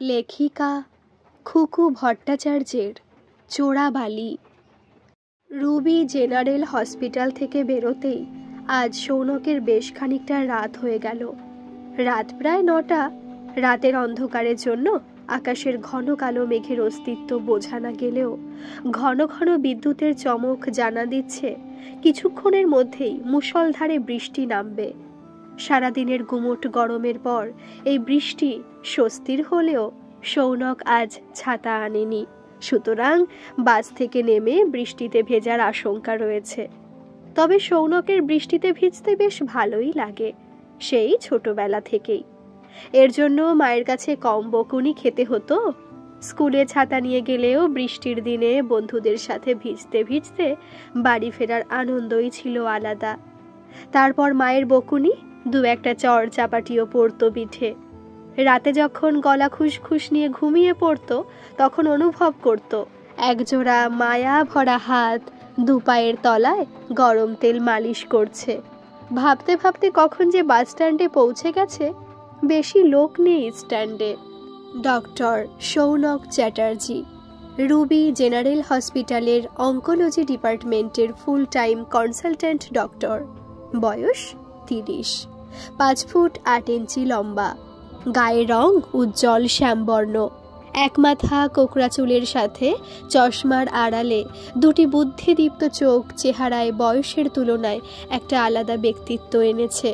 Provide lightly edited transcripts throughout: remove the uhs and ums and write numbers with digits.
লেখিকা খুকু ভট্টাচার্যের চোরাবালি। Ruby general hospital থেকে বেরোতেই আজ সৌনকের বেশ খানিকটা রাত হয়ে গেল। রাত প্রায় 9টা। রাতের অন্ধকারের জন্য আকাশের ঘন কালো মেঘের অস্তিত্ব বোঝা না গেলেও ঘন ঘন বিদ্যুতের চমক জানা দিচ্ছে কিছুক্ষণের মধ্যেই মুষলধারে বৃষ্টি নামবে। সারাদিনের গুমোট গরমের পর এই বৃষ্টি স্বস্তির হলেও সৌনক আজ ছাতা আনেনি, সুতরাং বাস থেকে নেমে বৃষ্টিতে ভেজার আশঙ্কা রয়েছে। তবে সৌনকের বৃষ্টিতে ভিজতে বেশ ভালোই লাগে, সেই ছোটবেলা থেকেই। এর জন্য মায়ের কাছে কম বকুনি খেতে হতো। স্কুলে ছাতা নিয়ে গেলেও বৃষ্টির দিনে বন্ধুদের সাথে ভিজতে ভিজতে বাড়ি ফেরার আনন্দই ছিল আলাদা। তারপর মায়ের বকুনি, দু একটা চড় চাপাটিও পড়তো পিঠে। রাতে যখন গলা খুসখুস নিয়ে ঘুমিয়ে পড়তো তখন অনুভব করত একজোড়া মায়া ভরা হাত দু পায়ের তলায় গরম তেল মালিশ করছে। ভাবতে ভাবতে কখন যে বাস স্ট্যান্ডে পৌঁছে গেছে। বেশি লোক নেই স্ট্যান্ডে। Doctor Sounak Chatterjee, Ruby general হসপিটালের অঙ্কোলজি ডিপার্টমেন্টের ফুল টাইম কনসালট্যান্ট ডক্টর। বয়স 30, 5 ফুট 8 ইঞ্চি লম্বা। গায়ের রং উজ্জ্বল শ্যামবর্ণ। এক মাথা কোকড়া চুলের সাথে চশমার আড়ালে দুটি বুদ্ধিদীপ্ত চোখ চেহারায় বয়সের তুলনায় একটা আলাদা ব্যক্তিত্ব এনেছে।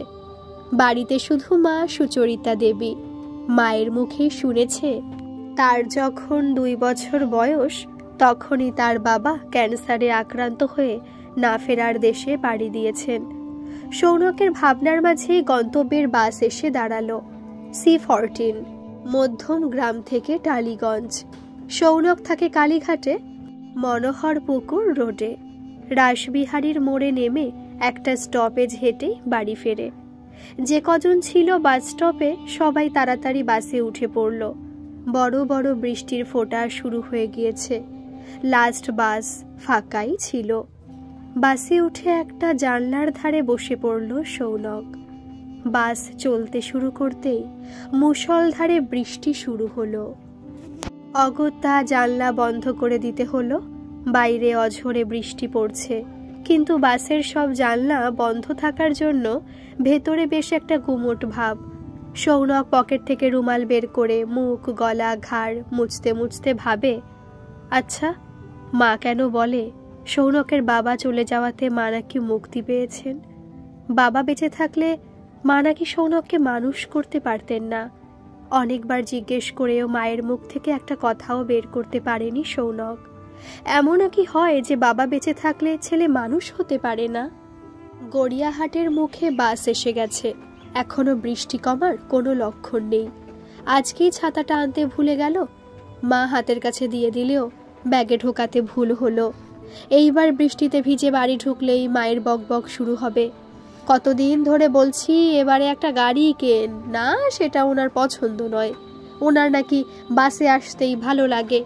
বাড়িতে শুধু মা সুচরিতা দেবী। মায়ের মুখে শুনেছে তার যখন 2 বছর বয়স তখনই তার বাবা ক্যান্সারে আক্রান্ত হয়ে না ফেরার দেশে পাড়ি দিয়েছেন। সৌনকের ভাবনার মাঝে গন্তব্যের বাস এসে দাঁড়ালো। C14, মধ্যম গ্রাম থেকে টালিগঞ্জ। সৌনক থাকে কালীঘাটে, মনোহর পুকুর রোডে। রাসবিহারীর মোড়ে নেমে একটা স্টপেজ হেঁটেই বাড়ি ফেরে। যে কজন ছিল বাস স্টপে সবাই তাড়াতাড়ি বাসে উঠে পড়ল। বড় বড় বৃষ্টির ফোঁটা শুরু হয়ে গিয়েছে। লাস্ট বাস ফাঁকাই ছিল। বাসে উঠে একটা জানলার ধারে বসে পড়ল সৌনক। বাস চলতে শুরু করতেই মুষলধারে বৃষ্টি শুরু হলো। অগত্যা জানলা বন্ধ করে দিতে হলো। বাইরে অঝোরে বৃষ্টি পড়ছে, কিন্তু বাসের সব জানলা বন্ধ থাকার জন্য ভেতরে বেশ একটা গুমোট ভাব। সৌনক পকেট থেকে রুমাল বের করে মুখ গলা ঘাড় মুছতে মুছতে ভাবে, আচ্ছা মা কেন বলে সৌনকের বাবা চলে যাওয়াতে মা নাকি মুক্তি পেয়েছেন? বাবা বেঁচে থাকলে মা নাকি সৌনককে মানুষ করতে পারতেন না। অনেকবার জিজ্ঞেস করেও মায়ের মুখ থেকে একটা কথাও বের করতে পারেনি সৌনক। এমনও কি হয় যে বাবা বেঁচে থাকলে ছেলে মানুষ হতে পারে না? গড়িয়াহাটের মুখে বাস এসে গেছে। এখনো বৃষ্টি কমার কোনো লক্ষণ নেই। আজকেই ছাতাটা আনতে ভুলে গেল। মা হাতের কাছে দিয়ে দিলেও ব্যাগে ঢোকাতে ভুল হলো। এইবার বৃষ্টিতে ভিজে বাড়ি ঢুকলেই মায়ের বকবক শুরু হবে। কতদিন ধরে বলছি এবারে একটা গাড়ি কেন না, সেটা ওনার পছন্দ নয়। ওনার নাকি বাসে আসতেই ভালো লাগে।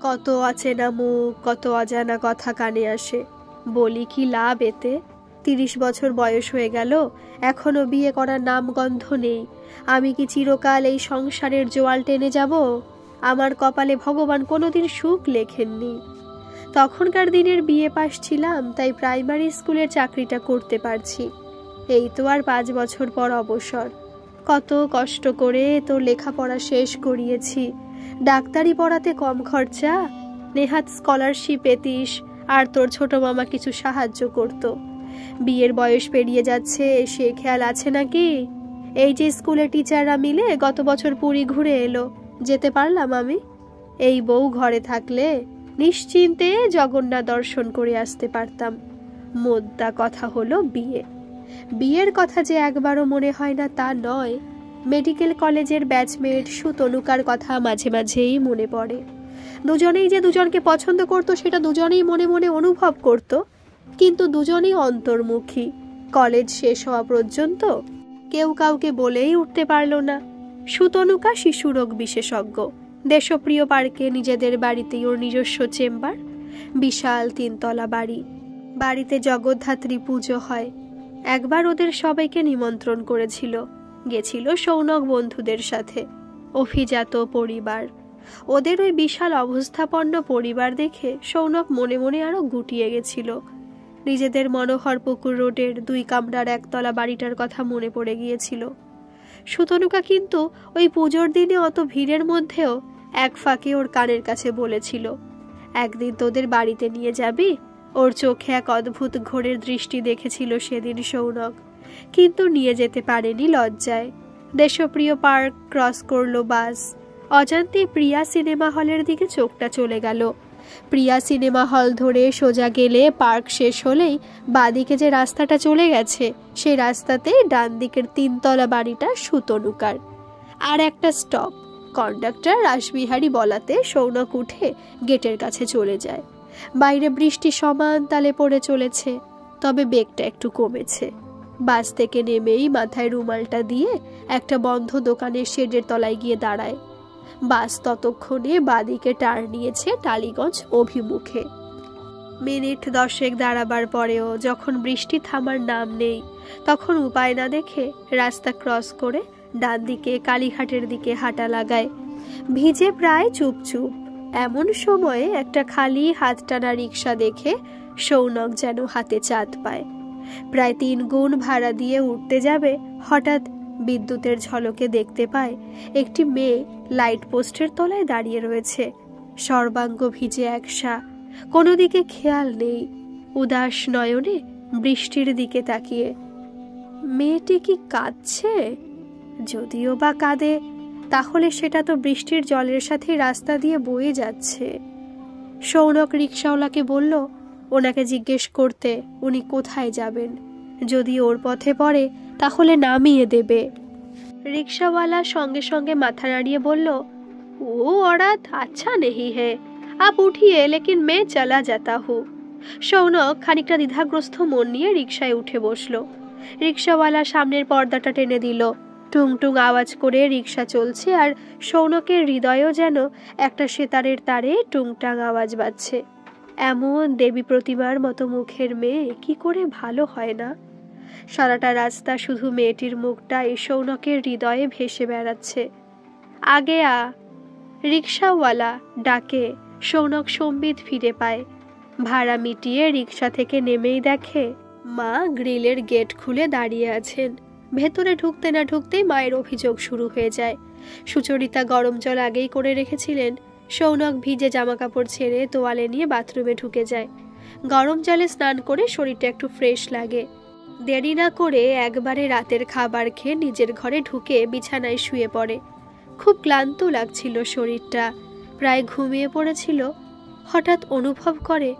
কত অচেনা মুখ, কত অজানা কথা কানে আসে। বলি কি লাভ এতে? 30 বছর বয়স হয়ে গেল, এখনো বিয়ে করার নামগন্ধ নেই। আমি কি চিরকাল এই সংসারের জোয়াল টেনে যাব? আমার কপালে ভগবান কোনোদিন সুখ লেখেননি। তখনকার দিনের বিয়ে পাশ ছিলাম, তাই প্রাইমারি স্কুলের চাকরিটা করতে পারছি। এই তো আর 5 বছর পর অবসর। কত কষ্ট করে তোর লেখাপড়া শেষ করিয়েছি। ডাক্তারি পড়াতে কম খরচা, নেহাত স্কলারশিপ পেতিস, আর তোর ছোট মামা কিছু সাহায্য করত। বিয়ের বয়স পেরিয়ে যাচ্ছে, সে খেয়াল আছে নাকি? এই যে স্কুলে টিচাররা মিলে গত বছর পুরী ঘুরে এলো, যেতে পারলাম আমি? এই বউ ঘরে থাকলে নিশ্চিন্তে জগন্নাথ দর্শন করে আসতে পারতাম। মোদ্দা কথা হলো বিয়ে। বিয়ের কথা যে একবারও মনে হয় না তা নয়। মেডিকেল কলেজের ব্যাচমেট সুতনুকার কথা মাঝে মাঝেই মনে পড়ে। দুজনেই যে দুজনকে পছন্দ করত সেটা দুজনেই মনে মনে অনুভব করত, কিন্তু দুজনেই অন্তর্মুখী। কলেজ শেষ হওয়া পর্যন্ত কেউ কাউকে বলেই উঠতে পারল না। সুতনুকা শিশুরোগ বিশেষজ্ঞ। দেশপ্রিয় পার্কে নিজেদের বাড়িতেই ওর নিজস্ব চেম্বার। বিশাল 3 তলা বাড়ি। বাড়িতে জগদ্ধাত্রী পুজো হয়। একবার ওদের সবাইকে নিমন্ত্রণ করেছিল। গেছিল সৌনক বন্ধুদের সাথে। অভিজাত পরিবার। ওদের ওই বিশাল অবস্থাপন্ন পরিবার দেখে সৌনক মনে মনে আরো গুটিয়ে গেছিল। নিজেদের মনোহর পুকুর রোডের 2 কামরার একতলা বাড়িটার কথা মনে পড়ে গিয়েছিল। সুতনুকা কিন্তু ওই পুজোর দিনে অত ভিড়ের মধ্যেও এক ফাঁকে ওর কানের কাছে বলেছিল, একদিন তোদের বাড়িতে নিয়ে যাবি। ওর চোখে এক অদ্ভুত ঘোরের দৃষ্টি দেখেছিল সেদিন সৌনক, কিন্তু নিয়ে যেতে পারেনি লজ্জায়। দেশপ্রিয় পার্ক ক্রস করলো বাস। অজান্তে প্রিয়া সিনেমা হলের দিকে চোখটা চলে গেল। প্রিয়া সিনেমা হল ধরে সোজা গেলে পার্ক শেষ হলেই বাঁদিকে যে রাস্তাটা চলে গেছে সেই রাস্তাতেই ডান দিকের 3 তলা বাড়িটা সুতনুকার। আর একটা স্টপ। কন্ডাক্টর রাসবিহারী বলাতে সৌনক উঠে গেটের কাছে চলে যায়। বাইরে বৃষ্টি সমান তালে পড়ে চলেছে, তবে বেগটা একটু কমেছে। বাস থেকে নেমেই মাথায় রুমালটা দিয়ে একটা বন্ধ দোকানের শেডের তলায় গিয়ে দাঁড়ায়। বাস ততক্ষণে বাঁদিকে টার্ন নিয়েছে টালিগঞ্জ অভিমুখে। মিনিট 10 দাঁড়াবার পরেও যখন বৃষ্টি থামার নাম নেই, তখন উপায় না দেখে রাস্তা ক্রস করে ডান দিকে কালীঘাটের দিকে হাঁটা লাগায়। ভিজে প্রায় চুপচুপ। এমন সময়ে একটা খালি হাত টানা রিক্সা দেখে সৌনক যেন হাতে চাঁদ পায়। প্রায় 3 গুণ ভাড়া দিয়ে উঠতে যাবে, হঠাৎ বিদ্যুতের ঝলকে দেখতে পায় একটি মেয়ে লাইট পোস্টের তলায় দাঁড়িয়ে রয়েছে। সর্বাঙ্গ ভিজে একসা, কোনো দিকে খেয়াল নেই, উদাস নয়নে বৃষ্টির দিকে তাকিয়ে। মেয়েটি কি কাঁদছে? যদিও বা কাঁদে, তাহলে সেটা তো বৃষ্টির জলের সাথে রাস্তা দিয়ে বয়ে যাচ্ছে। সৌনক রিক্সাওয়ালাকে বলল ওনাকে জিজ্ঞেস করতে উনি কোথায় যাবেন। যদি ওর পথে পড়ে তাহলে নামিয়ে দেবে। রিক্সাওয়ালা সঙ্গে সঙ্গে মাথা নাড়িয়ে বলল, ও औरत अच्छा नहीं है, आप उठिए लेकिन मैं चला जाता हूँ। সৌনক খানিকটা দ্বিধাগ্রস্ত মন নিয়ে রিক্সায় উঠে বসলো। রিক্সাওয়ালা সামনের পর্দাটা টেনে দিল। টুং টুং আওয়াজ করে রিক্সা চলছে, আর সৌনকের হৃদয়ও যেন একটা সেতারের তারে টুংটাং আওয়াজ বাজছে। এমন দেবী প্রতিমার মতো মুখের মেয়ে কি করে ভালো হয় না? সারাটা রাস্তা শুধু মেয়েটির মুখটাই সৌনকের হৃদয়ে ভেসে বেড়াচ্ছে। আগে আ, রিক্সাওয়ালা ডাকে। সৌনক সম্বিত ফিরে পায়। ভাড়া মিটিয়ে রিক্সা থেকে নেমেই দেখে মা গ্রিলের গেট খুলে দাঁড়িয়ে আছেন। ভেতরে ঢুকতে না ঢুকতেই মায়ের অভিযোগ শুরু হয়ে যায়। সুচরিতা গরম জল আগেই করে রেখেছিলেন। সৌনক ভিজে জামা কাপড় ছেড়ে তোয়ালে নিয়ে বাথরুমে ঢুকে যায়। গরম জলে স্নান করে শরীরটা একটু ফ্রেশ লাগে। দেরি না করে একবারে রাতের খাবার খেয়ে নিজের ঘরে ঢুকে বিছানায় শুয়ে পড়ে। খুব ক্লান্ত লাগছিল শরীরটা, প্রায় ঘুমিয়ে পড়েছিল। হঠাৎ অনুভব করে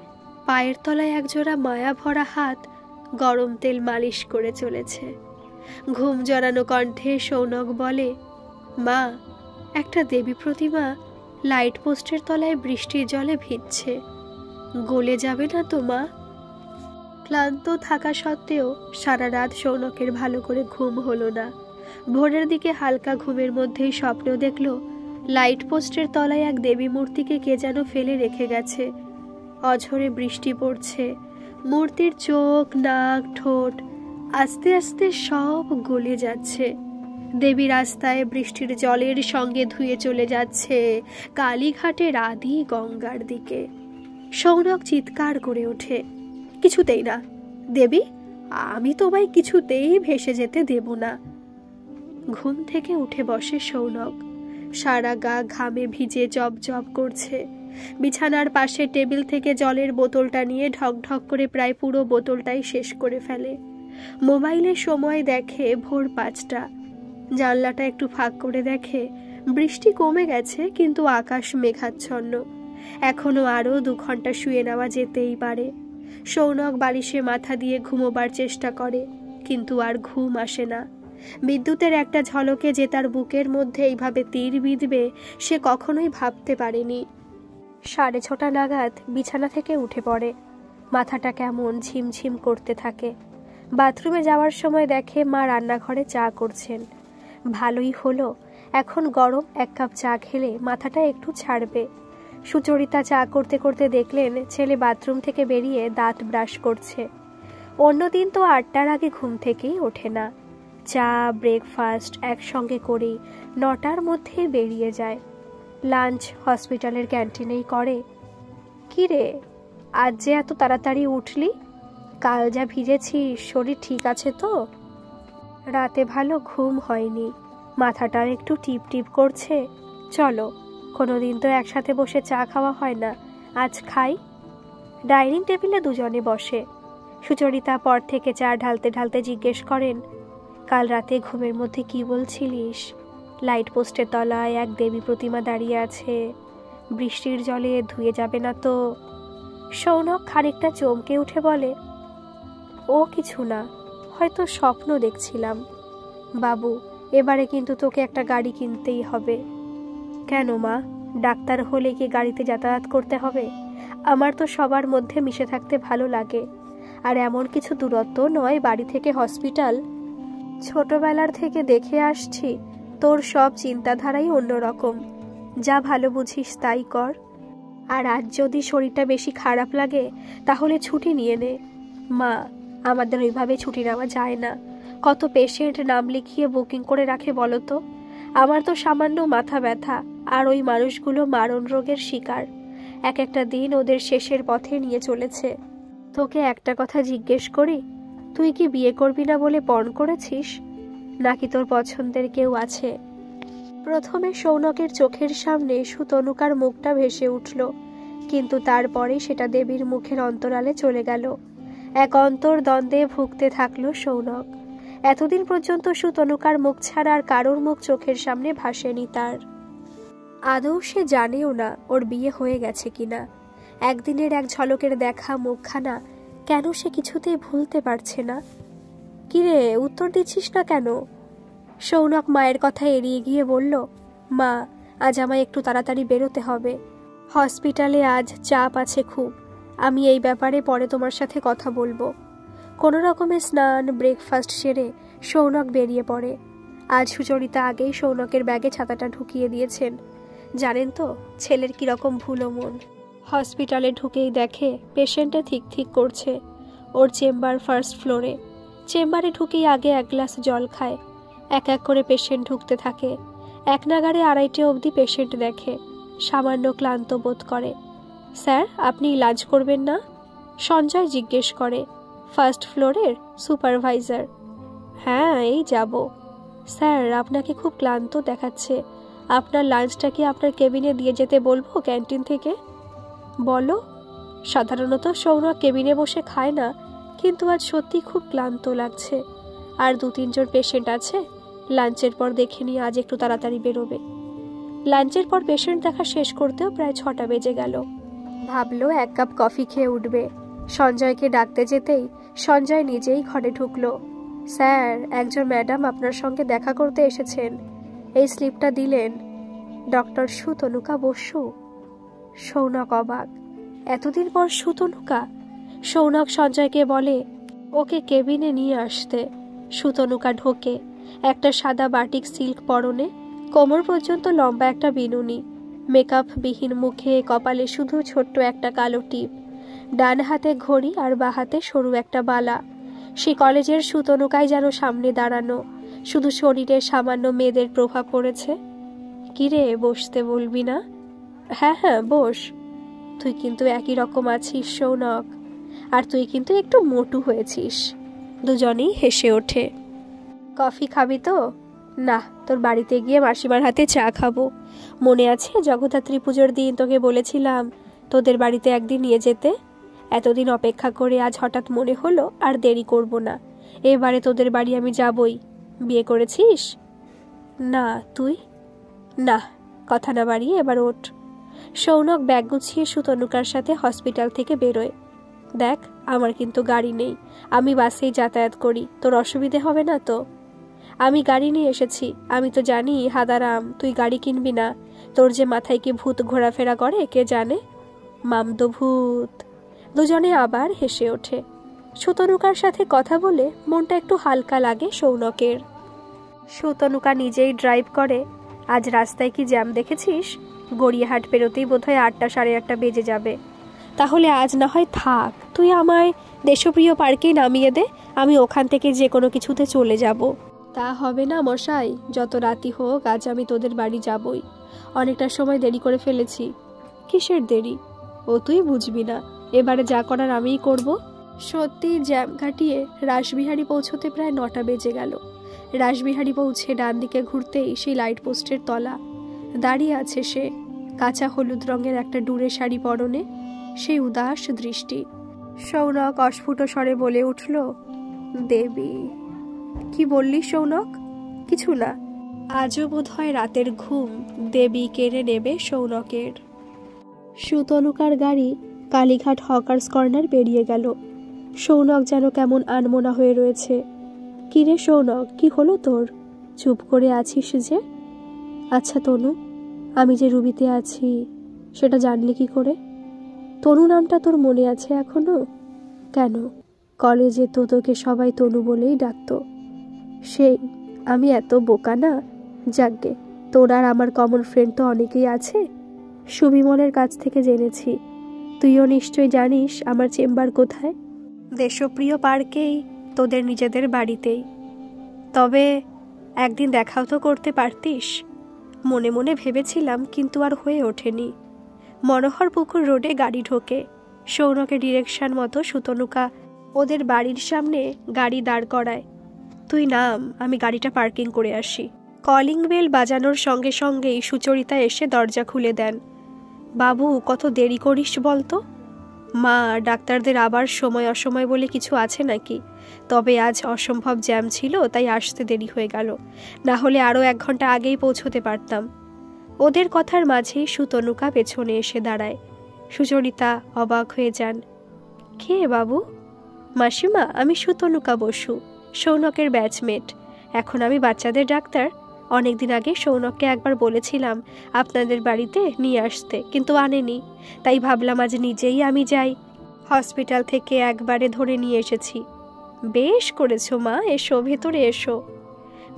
পায়ের তলায় একজোড়া মায়া ভরা হাত গরম তেল মালিশ করে চলেছে। ঘুম জড়ানো কণ্ঠে সৌনক বলে, মা, একটা দেবী প্রতিমা লাইট পোস্টের তলায় বৃষ্টির জলে ভিজছে, গলে যাবে না তো মা? ক্লান্ত থাকা সত্ত্বেও সারা রাত সৌনকের ভালো করে ঘুম হলো না। ভোরের দিকে হালকা ঘুমের মধ্যেই স্বপ্ন দেখল লাইট পোস্টের তলায় এক দেবী মূর্তিকে কে যেন ফেলে রেখে গেছে। অঝরে বৃষ্টি পড়ছে। মূর্তির চোখ, নাক, ঠোঁট আস্তে আস্তে সব গলে যাচ্ছে। দেবী রাস্তায় বৃষ্টির জলের সঙ্গে ধুয়ে চলে যাচ্ছে কালীঘাটের আদি গঙ্গার দিকে। সৌনক চিৎকার করে ওঠে, কিছুতেই না দেবী, আমি তোমায় কিছুতেই ভেসে যেতে দেব না। ঘুম থেকে উঠে বসে সৌনক। সারা গা ঘামে ভিজে জব জব করছে। বিছানার পাশে টেবিল থেকে জলের বোতলটা নিয়ে ঢক ঢক করে প্রায় পুরো বোতলটাই শেষ করে ফেলে। মোবাইলে সময় দেখে ভোর 5টা। জানলাটা একটু ফাঁক করে দেখে বৃষ্টি কমে গেছে, কিন্তু আকাশ মেঘাচ্ছন্ন। এখনো আরো 2 ঘন্টা শুয়ে নেওয়া যেতেই পারে। সৌনক বালিশে মাথা দিয়ে ঘুমোবার চেষ্টা করে, কিন্তু আর ঘুম আসে না। বিদ্যুতের একটা ঝলকে যে তার বুকের মধ্যে এইভাবে তীর বিঁধবে সে কখনোই ভাবতে পারেনি। 6:30 নাগাদ বিছানা থেকে উঠে পড়ে। মাথাটা কেমন ঝিমঝিম করতে থাকে। বাথরুমে যাওয়ার সময় দেখে মা রান্নাঘরে চা করছেন। ভালোই হলো, এখন গরম 1 কাপ চা খেলে মাথাটা একটু ছাড়বে। সুচরিতা চা করতে করতে দেখলেন ছেলে বাথরুম থেকে বেরিয়ে দাঁত ব্রাশ করছে। অন্যদিন তো 8টার আগে ঘুম থেকেই ওঠে না। চা ব্রেকফাস্ট একসঙ্গে করেই 9টার মধ্যে বেরিয়ে যায়। লাঞ্চ হসপিটালের ক্যান্টিনেই করে। কি রে, আজ যে এত তাড়াতাড়ি উঠলি? কাল যা ভিজেছিস, শরীর ঠিক আছে তো? রাতে ভালো ঘুম হয়নি, মাথাটাও একটু টিপ টিপ করছে। চলো, কোনোদিন তো একসাথে বসে চা খাওয়া হয় না, আজ খাই। ডাইনিং টেবিলে দুজনে বসে। সুচরিতা পর থেকে চা ঢালতে ঢালতে জিজ্ঞেস করেন, কাল রাতে ঘুমের মধ্যে কি বলছিলিস? লাইট পোস্টের তলায় এক দেবী প্রতিমা দাঁড়িয়ে আছে, বৃষ্টির জলে ধুয়ে যাবে না তো? সৌনক খানিকটা চমকে উঠে বলে, ও কিছু না, হয়তো স্বপ্ন দেখছিলাম। বাবু, এবারে কিন্তু তোকে একটা গাড়ি কিনতেই হবে। কেন মা, ডাক্তার হলে কি গাড়িতে যাতায়াত করতে হবে? আমার তো সবার মধ্যে মিশে থাকতে ভালো লাগে, আর এমন কিছু দূরত্ব নয় বাড়ি থেকে হসপিটাল। ছোটবেলার থেকে দেখে আসছি তোর সব চিন্তাধারাই অন্যরকম। যা ভালো বুঝিস তাই কর। আর আজ যদি শরীরটা বেশি খারাপ লাগে তাহলে ছুটি নিয়ে নে। মা, আমাদের ওইভাবে ছুটি নেওয়া যায় না। কত পেশেন্ট নাম লিখিয়ে বুকিং করে রাখে বলো তো? আমার তো সামান্য মাথা ব্যথা, আর ওই মানুষগুলো মারণ রোগের শিকার। এক একটা দিন ওদের শেষের পথে নিয়ে চলেছে। তোকে একটা কথা জিজ্ঞেস করি, তুই কি বিয়ে করবি না বলে পণ করেছিস, নাকি তোর পছন্দের কেউ আছে? প্রথমে সৌনকের চোখের সামনে সুতনুকার মুখটা ভেসে উঠল, কিন্তু তারপরে সেটা দেবীর মুখের অন্তরালে চলে গেল। এক অন্তর্দ্বন্দ্বে ভুগতে থাকলো সৌনক। এতদিন পর্যন্ত সুতনুকার মুখ ছাড়া আর কারোর মুখ চোখের সামনে ভাসেনি তার। আদৌ সে জানেও না ওর বিয়ে হয়ে গেছে কিনা। একদিনের এক ঝলকের দেখা মুখখানা কেন সে কিছুতেই ভুলতে পারছে না। কিরে, উত্তর দিচ্ছিস না কেন? সৌনক মায়ের কথা এড়িয়ে গিয়ে বলল, মা, আজ আমায় একটু তাড়াতাড়ি বেরোতে হবে। হসপিটালে আজ চাপ আছে খুব। আমি এই ব্যাপারে পরে তোমার সাথে কথা বলবো। কোনো রকমের স্নান ব্রেকফাস্ট সেরে সৌনক বেরিয়ে পড়ে। আজ সুচরিতা আগেই সৌনকের ব্যাগে ছাতাটা ঢুকিয়ে দিয়েছেন। জানেন তো ছেলের কিরকম ভুলো মন। হসপিটালে ঢুকেই দেখে পেশেন্টে ঠিক ঠিক করছে। ওর চেম্বার ফার্স্ট ফ্লোরে। চেম্বারে ঢুকেই আগে এক গ্লাস জল খায়। এক এক করে পেশেন্ট ঢুকতে থাকে। এক নাগাড়ে 2:30 অবধি পেশেন্ট দেখে। সামান্য ক্লান্ত বোধ করে। স্যার, আপনি লাঞ্চ করবেন না? সঞ্জয় জিজ্ঞেস করে। ফার্স্ট ফ্লোরের সুপারভাইজার। হ্যাঁ, এই যাব। স্যার, আপনাকে খুব ক্লান্ত দেখাচ্ছে। আপনার লাঞ্চটা কি আপনার কেবিনে দিয়ে যেতে বলবো ক্যান্টিন থেকে? বলো। সাধারণত সৌনক কেবিনে বসে খায় না, কিন্তু আজ সত্যি খুব ক্লান্ত লাগছে। আর 2-3 জন পেশেন্ট আছে। লাঞ্চের পর দেখে নিয়ে আজ একটু তাড়াতাড়ি বেরোবে। লাঞ্চের পর পেশেন্ট দেখা শেষ করতেও প্রায় 6টা বেজে গেল। ভাবলো 1 কাপ কফি খেয়ে উঠবে। সঞ্জয়কে ডাকতে যেতেই সঞ্জয় নিজেই ঘরে ঢুকলো। স্যার, একজন ম্যাডাম আপনার সঙ্গে দেখা করতে এসেছেন। এই স্লিপটা দিলেন। ডক্টর সুতনুকা বসু। সৌনক অবাক। এতদিন পর সুতনুকা? সৌনক সঞ্জয়কে বলে ওকে কেবিনে নিয়ে আসতে। সুতনুকা ঢোকে। একটা সাদা বাটিক সিল্ক পরনে, কোমর পর্যন্ত লম্বা একটা বিনুনি, মেকআপ বিহীন মুখে, কপালে শুধু ছোট্ট একটা কালো টিপ, ডান হাতে ঘড়ি আর বাঁ হাতে সরু একটা বালা। সে কলেজের সুতনুকায় যেন সামনে দাঁড়ানো, শুধু শরীরে সামান্য মেয়েদের প্রভাব পড়েছে। কিরে, বসতে বলবি না? হ্যাঁ হ্যাঁ, বস। তুই কিন্তু একই রকম আছিস সৌনক, আর তুই কিন্তু একটু মোটু হয়েছিস। দুজনেই হেসে ওঠে। কফি খাবি তো? না, তোর বাড়িতে গিয়ে মাসিমার হাতে চা খাবো। মনে আছে জগদ্ধাত্রী পুজোর দিন তোকে বলেছিলাম তোদের বাড়িতে একদিন নিয়ে যেতে? এতদিন অপেক্ষা করে আজ হঠাৎ মনে হলো আর দেরি করব না। এবারে তোদের বাড়ি আমি যাবই। বিয়ে করেছিস? না। তুই? না। কথা না বাড়িয়ে এবার ওঠ। সৌনক ব্যাগ গুছিয়ে সুতনুকার সাথে হসপিটাল থেকে বেরোয়। দেখ, আমার কিন্তু গাড়ি নেই। আমি বাসেই যাতায়াত করি। তোর অসুবিধে হবে না তো? আমি গাড়ি নিয়ে এসেছি। আমি তো জানি হাদারাম, তুই গাড়ি কিনবি না। তোর যে মাথায় কি ভূত ঘোরাফেরা করে কে জানে। মামদো ভূত। দুজনে আবার হেসে ওঠে। সুতনুকার সাথে কথা বলে মনটা একটু হালকা লাগে সৌনকের। সুতনুকা নিজেই ড্রাইভ করে। আজ রাস্তায় কি জ্যাম দেখেছিস? গড়িয়াহাট পেরোতেই বোধহয় 8টা 8:30 বেজে যাবে। তাহলে আজ না হয় থাক, তুই আমায় দেশপ্রিয় পার্কেই নামিয়ে দে। আমি ওখান থেকে যে কোনো কিছুতে চলে যাব। তা হবে না মশাই, যত রাতি হোক আজ আমি তোদের বাড়ি যাবই। অনেকটা সময় দেরি করে ফেলেছি। কিসের দেরি? ও তুই বুঝবি না, এবারে যা করার আমিই করব। সত্যি জ্যাম কাটিয়ে রাসবিহারী পৌঁছতে প্রায় 9টা বেজে গেল। রাসবিহারী পৌঁছে ডান দিকে ঘুরতেই সেই লাইট পোস্টের তলা দাঁড়িয়ে আছে সে, কাঁচা হলুদ রঙের একটা ডুরে শাড়ি পরনে, সেই উদাস দৃষ্টি। সৌনক অস্ফুট স্বরে বলে উঠল, দেবী। কি বললি সৌনক? কিছু না। আজও বোধ হয় রাতের ঘুম দেবী কেড়ে নেবে সৌনকের। সুতনুকার গাড়ি কালীঘাট হকার্স কর্নার পেরিয়ে গেল। সৌনক যেন কেমন আনমনা হয়ে রয়েছে। কিরে সৌনক, কি হলো তোর? চুপ করে আছিস যে? আচ্ছা তনু, আমি যে রুবিতে আছি সেটা জানলি কি করে? তনু নামটা তোর মনে আছে এখনো? কেন, কলেজে তো তোকে সবাই তনু বলেই ডাকত। সেই আমি এত বোকা না? যাকগে, তোর আর আমার কমন ফ্রেন্ড তো অনেকেই আছে। সুবিমলের কাছ থেকে জেনেছি। তুইও নিশ্চয় জানিস আমার চেম্বার কোথায়। দেশপ্রিয় পার্কেই, তোদের নিজেদের বাড়িতেই। তবে একদিন দেখাও তো করতে পারতিস। মনে মনে ভেবেছিলাম, কিন্তু আর হয়ে ওঠেনি। মনোহরপুকুর রোডে গাড়ি ঢোকে। সৌনকের ডিরেকশন মতো সুতনুকা ওদের বাড়ির সামনে গাড়ি দাঁড় করায়। তুই নাম, আমি গাড়িটা পার্কিং করে আসি। কলিং বেল বাজানোর সঙ্গে সঙ্গেই সুচরিতা এসে দরজা খুলে দেন। বাবু, কত দেরি করিস বলতো? মা, ডাক্তারদের আবার সময় অসময় বলে কিছু আছে নাকি? তবে আজ অসম্ভব জ্যাম ছিল, তাই আসতে দেরি হয়ে গেল। না হলে আরও 1 ঘন্টা আগেই পৌঁছতে পারতাম। ওদের কথার মাঝেই সুতনুকা পেছনে এসে দাঁড়ায়। সুচরিতা অবাক হয়ে যান। কে বাবু? মাসিমা, আমি সুতনুকা বসু, সৌনকের ব্যাচমেট। এখন আমি বাচ্চাদের ডাক্তার। অনেকদিন আগে সৌনককে একবার বলেছিলাম আপনাদের বাড়িতে নিয়ে আসতে, কিন্তু আনেনি। তাই ভাবলাম আজ নিজেই আমি যাই। হসপিটাল থেকে একবারে ধরে নিয়ে এসেছি। বেশ করেছো মা, এসো, ভেতরে এসো।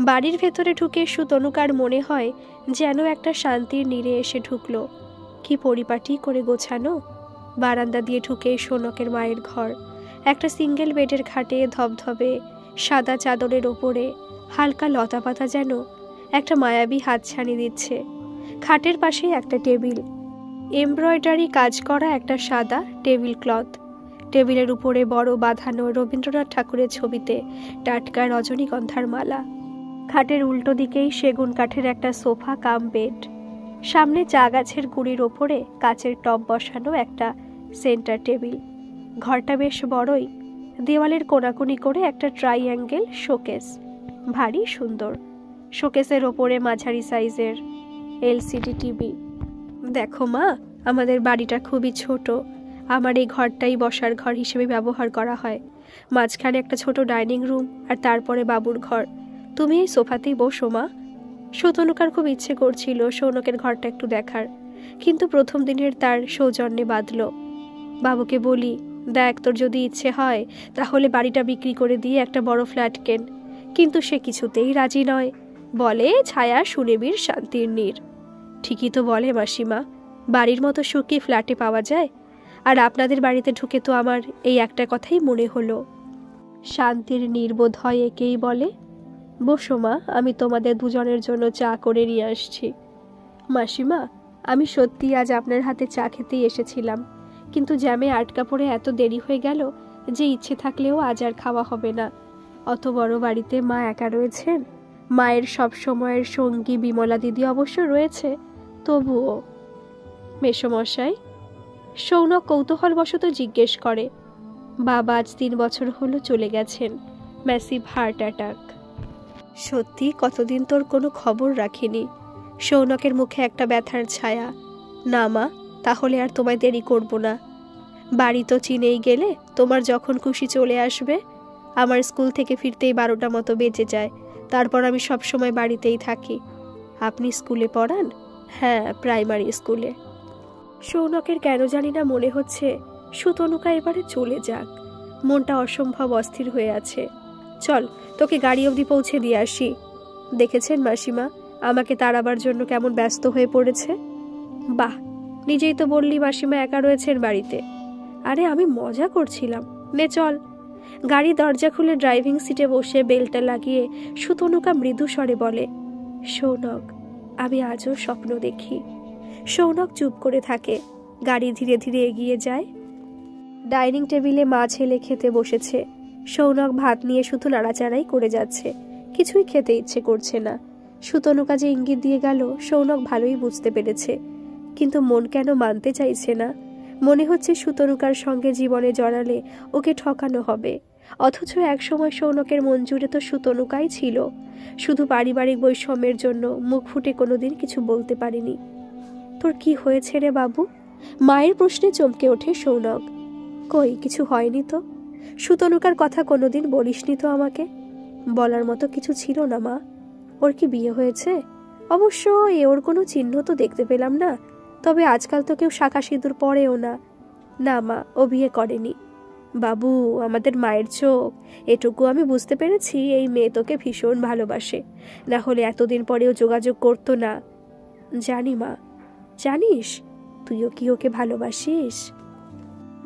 বাড়ির ভেতরে ঢুকে সুতনুকার মনে হয় যেন একটা শান্তির নীড়ে এসে ঢুকলো। কি পরিপাটি করে গোছানো। বারান্দা দিয়ে ঢুকে সৌনকের মায়ের ঘর। একটা সিঙ্গেল বেডের খাটে ধবধবে সাদা চাদরের ওপরে হালকা লতাপাতা যেন একটা মায়াবী হাতছানি দিচ্ছে। খাটের পাশে একটা টেবিল, এমব্রয়ডারি কাজ করা একটা সাদা টেবিল ক্লথ। টেবিলের উপরে বড় বাঁধানো রবীন্দ্রনাথ ঠাকুরের ছবিতে টাটকা রজনীগন্ধার মালা। খাটের উল্টো দিকেই সেগুন কাঠের একটা সোফা কাম বেড। সামনে চা গাছের গুঁড়ির ওপরে কাচের টব বসানো একটা সেন্টার টেবিল। ঘরটা বেশ বড়ই। দেওয়ালের কোনাকুনি করে একটা ট্রাইঅ্যাঙ্গেল শোকেস, ভারী সুন্দর। শোকেসের ওপরে মাঝারি সাইজের এলসিডি টিভি। দেখো মা, আমাদের বাড়িটা খুবই ছোট। আমার এই ঘরটাই বসার ঘর হিসেবে ব্যবহার করা হয়। মাঝখানে একটা ছোট ডাইনিং রুম, আর তারপরে বাবুর ঘর। তুমি এই সোফাতেই বসো মা। সুতনুকার খুব ইচ্ছে করছিল সৌনকের ঘরটা একটু দেখার, কিন্তু প্রথম দিনের তার সৌজন্যে বাঁধল। বাবুকে বলি, দেখ, তোর যদি ইচ্ছে হয় তাহলে বাড়িটা বিক্রি করে দিয়ে একটা বড় ফ্ল্যাট কেন। কিন্তু সে কিছুতেই রাজি নয়। বলে, ছায়া সুনিবিড় শান্তির নীড়। ঠিকই তো বলে মাসিমা, বাড়ির মতো সুখ কি ফ্ল্যাটে পাওয়া যায়? আর আপনাদের বাড়িতে ঢুকে তো আমার এই একটা কথাই মনে হলো। শান্তির নির্বোধ হয় একেই বলে। বসো মা, আমি তোমাদের দুজনের জন্য চা করে নিয়ে আসছি। মাসিমা, আমি সত্যি আজ আপনার হাতে চা খেতেই এসেছিলাম, কিন্তু জ্যামে আটকা পড়ে এত দেরি হয়ে গেল যে ইচ্ছে থাকলেও আজ আর খাওয়া হবে না। অত বড় বাড়িতে মা একা রয়েছেন। মায়ের সব সময়ের সঙ্গী বিমলা দিদি অবশ্য রয়েছে, তবুও। মেসোমশাই? সৌনক কৌতূহলবশত জিজ্ঞেস করে। বাবা আজ 3 বছর হলো চলে গেছেন, ম্যাসিভ হার্ট অ্যাটাক। সত্যি কতদিন তোর কোনো খবর রাখিনি। সৌনকের মুখে একটা ব্যথার ছায়া। না মা, তাহলে আর তোমায় দেরি করব না। বাড়ি তো চিনেই গেলে, তোমার যখন খুশি চলে আসবে। আমার স্কুল থেকে ফিরতেই 12টা মতো বেজে যায়। তারপর আমি সব সময় বাড়িতেই থাকি। আপনি স্কুলে পড়ান? হ্যাঁ, প্রাইমারি স্কুলে। সৌনকের কেন জানি না মনে হচ্ছে সুতনুকা এবারে চলে যাক। মনটা অসম্ভব অস্থির হয়ে আছে। চল, তোকে গাড়ি অবধি পৌঁছে দিয়ে আসি। দেখেছেন মাসিমা, আমাকে তাড়াবার জন্য কেমন ব্যস্ত হয়ে পড়েছে। বাহ, নিজেই তো বললি মাসিমা একা রয়েছেন বাড়িতে। আরে আমি মজা করছিলাম। নে চল। গাড়ি দরজা খুলে ড্রাইভিং সিটে বসে বেলটা লাগিয়ে সুতনুকা মৃদু স্বরে বলে, সৌনক, আমি আজও স্বপ্ন দেখি। সৌনক চুপ করে থাকে। গাড়ি ধীরে ধীরে এগিয়ে যায়। ডাইনিং টেবিলে মা ছেলে খেতে বসেছে। সৌনক ভাত নিয়ে শুধু নাড়াচাড়াই করে যাচ্ছে, কিছুই খেতে ইচ্ছে করছে না। সুতনুকা যে ইঙ্গিত দিয়ে গেল সৌনক ভালোই বুঝতে পেরেছে, কিন্তু মন কেন মানতে চাইছে না। মনে হচ্ছে সুতনুকার সঙ্গে জীবনে জড়ালে ওকে ঠকানো হবে, অথচ একসময় সৌনকের মন জুড়ে তো সুতনুকাই ছিল। শুধু পারিবারিক বৈষম্যের জন্য মুখ ফুটে কোনোদিন কিছু বলতে পারিনি। তোর কি হয়েছে রে বাবু? মায়ের প্রশ্নে চমকে ওঠে সৌনক। কই, কিছু হয়নি তো। সুতনুকার কথা কোনোদিন বলিসনি তো আমাকে। বলার মতো কিছু ছিল না মা। ওর কি বিয়ে হয়েছে? অবশ্য ওর কোনো চিহ্ন তো দেখতে পেলাম না। তবে আজকাল তো কেউ শাঁখা সিঁদুর পরেও না। না মা, ও বিয়ে করেনি। বাবু, আমাদের মায়ের চোখ, এটুকু আমি বুঝতে পেরেছি এই মেয়ে তোকে ভীষণ ভালোবাসে, না হলে এতদিন পরেও যোগাযোগ করতো না। জানি মা। জানিস তুইও কি ওকে ভালোবাসিস?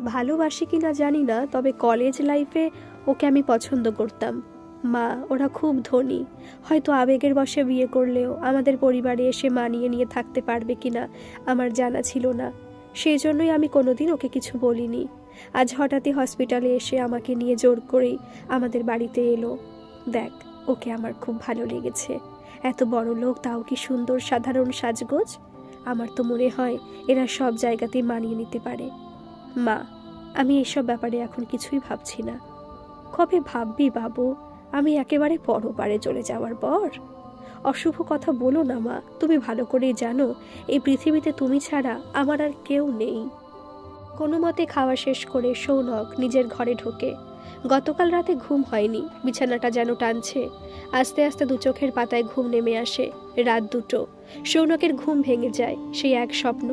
ভালোবাসি কিনা জানি না, তবে কলেজ লাইফে ওকে আমি পছন্দ করতাম। মা, ওরা খুব ধনী, হয়তো আবেগের বশে বিয়ে করলেও আমাদের পরিবারে এসে মানিয়ে নিয়ে থাকতে পারবে কিনা আমার জানা ছিল না। সেই জন্যই আমি কোনোদিন ওকে কিছু বলিনি। আজ হঠাৎই হসপিটালে এসে আমাকে নিয়ে জোর করেই আমাদের বাড়িতে এলো। দেখ, ওকে আমার খুব ভালো লেগেছে। এত বড় লোক, তাও কি সুন্দর সাধারণ সাজগোজ। আমার তো মনে হয় এরা সব জায়গাতেই মানিয়ে নিতে পারে। মা, আমি এসব ব্যাপারে এখন কিছুই ভাবছি না। কবে ভাববি বাবু? আমি একেবারে পরপারে চলে যাওয়ার পর? অশুভ কথা বলো না মা, তুমি ভালো করেই জানো এই পৃথিবীতে তুমি ছাড়া আমার আর কেউ নেই। কোনো মতে খাওয়া শেষ করে সৌনক নিজের ঘরে ঢোকে। গতকাল রাতে ঘুম হয়নি, বিছানাটা যেন টানছে। আস্তে আস্তে দু চোখের পাতায় ঘুম নেমে আসে। রাত 2টো। সৌনকের ঘুম ভেঙে যায়। সেই এক স্বপ্ন,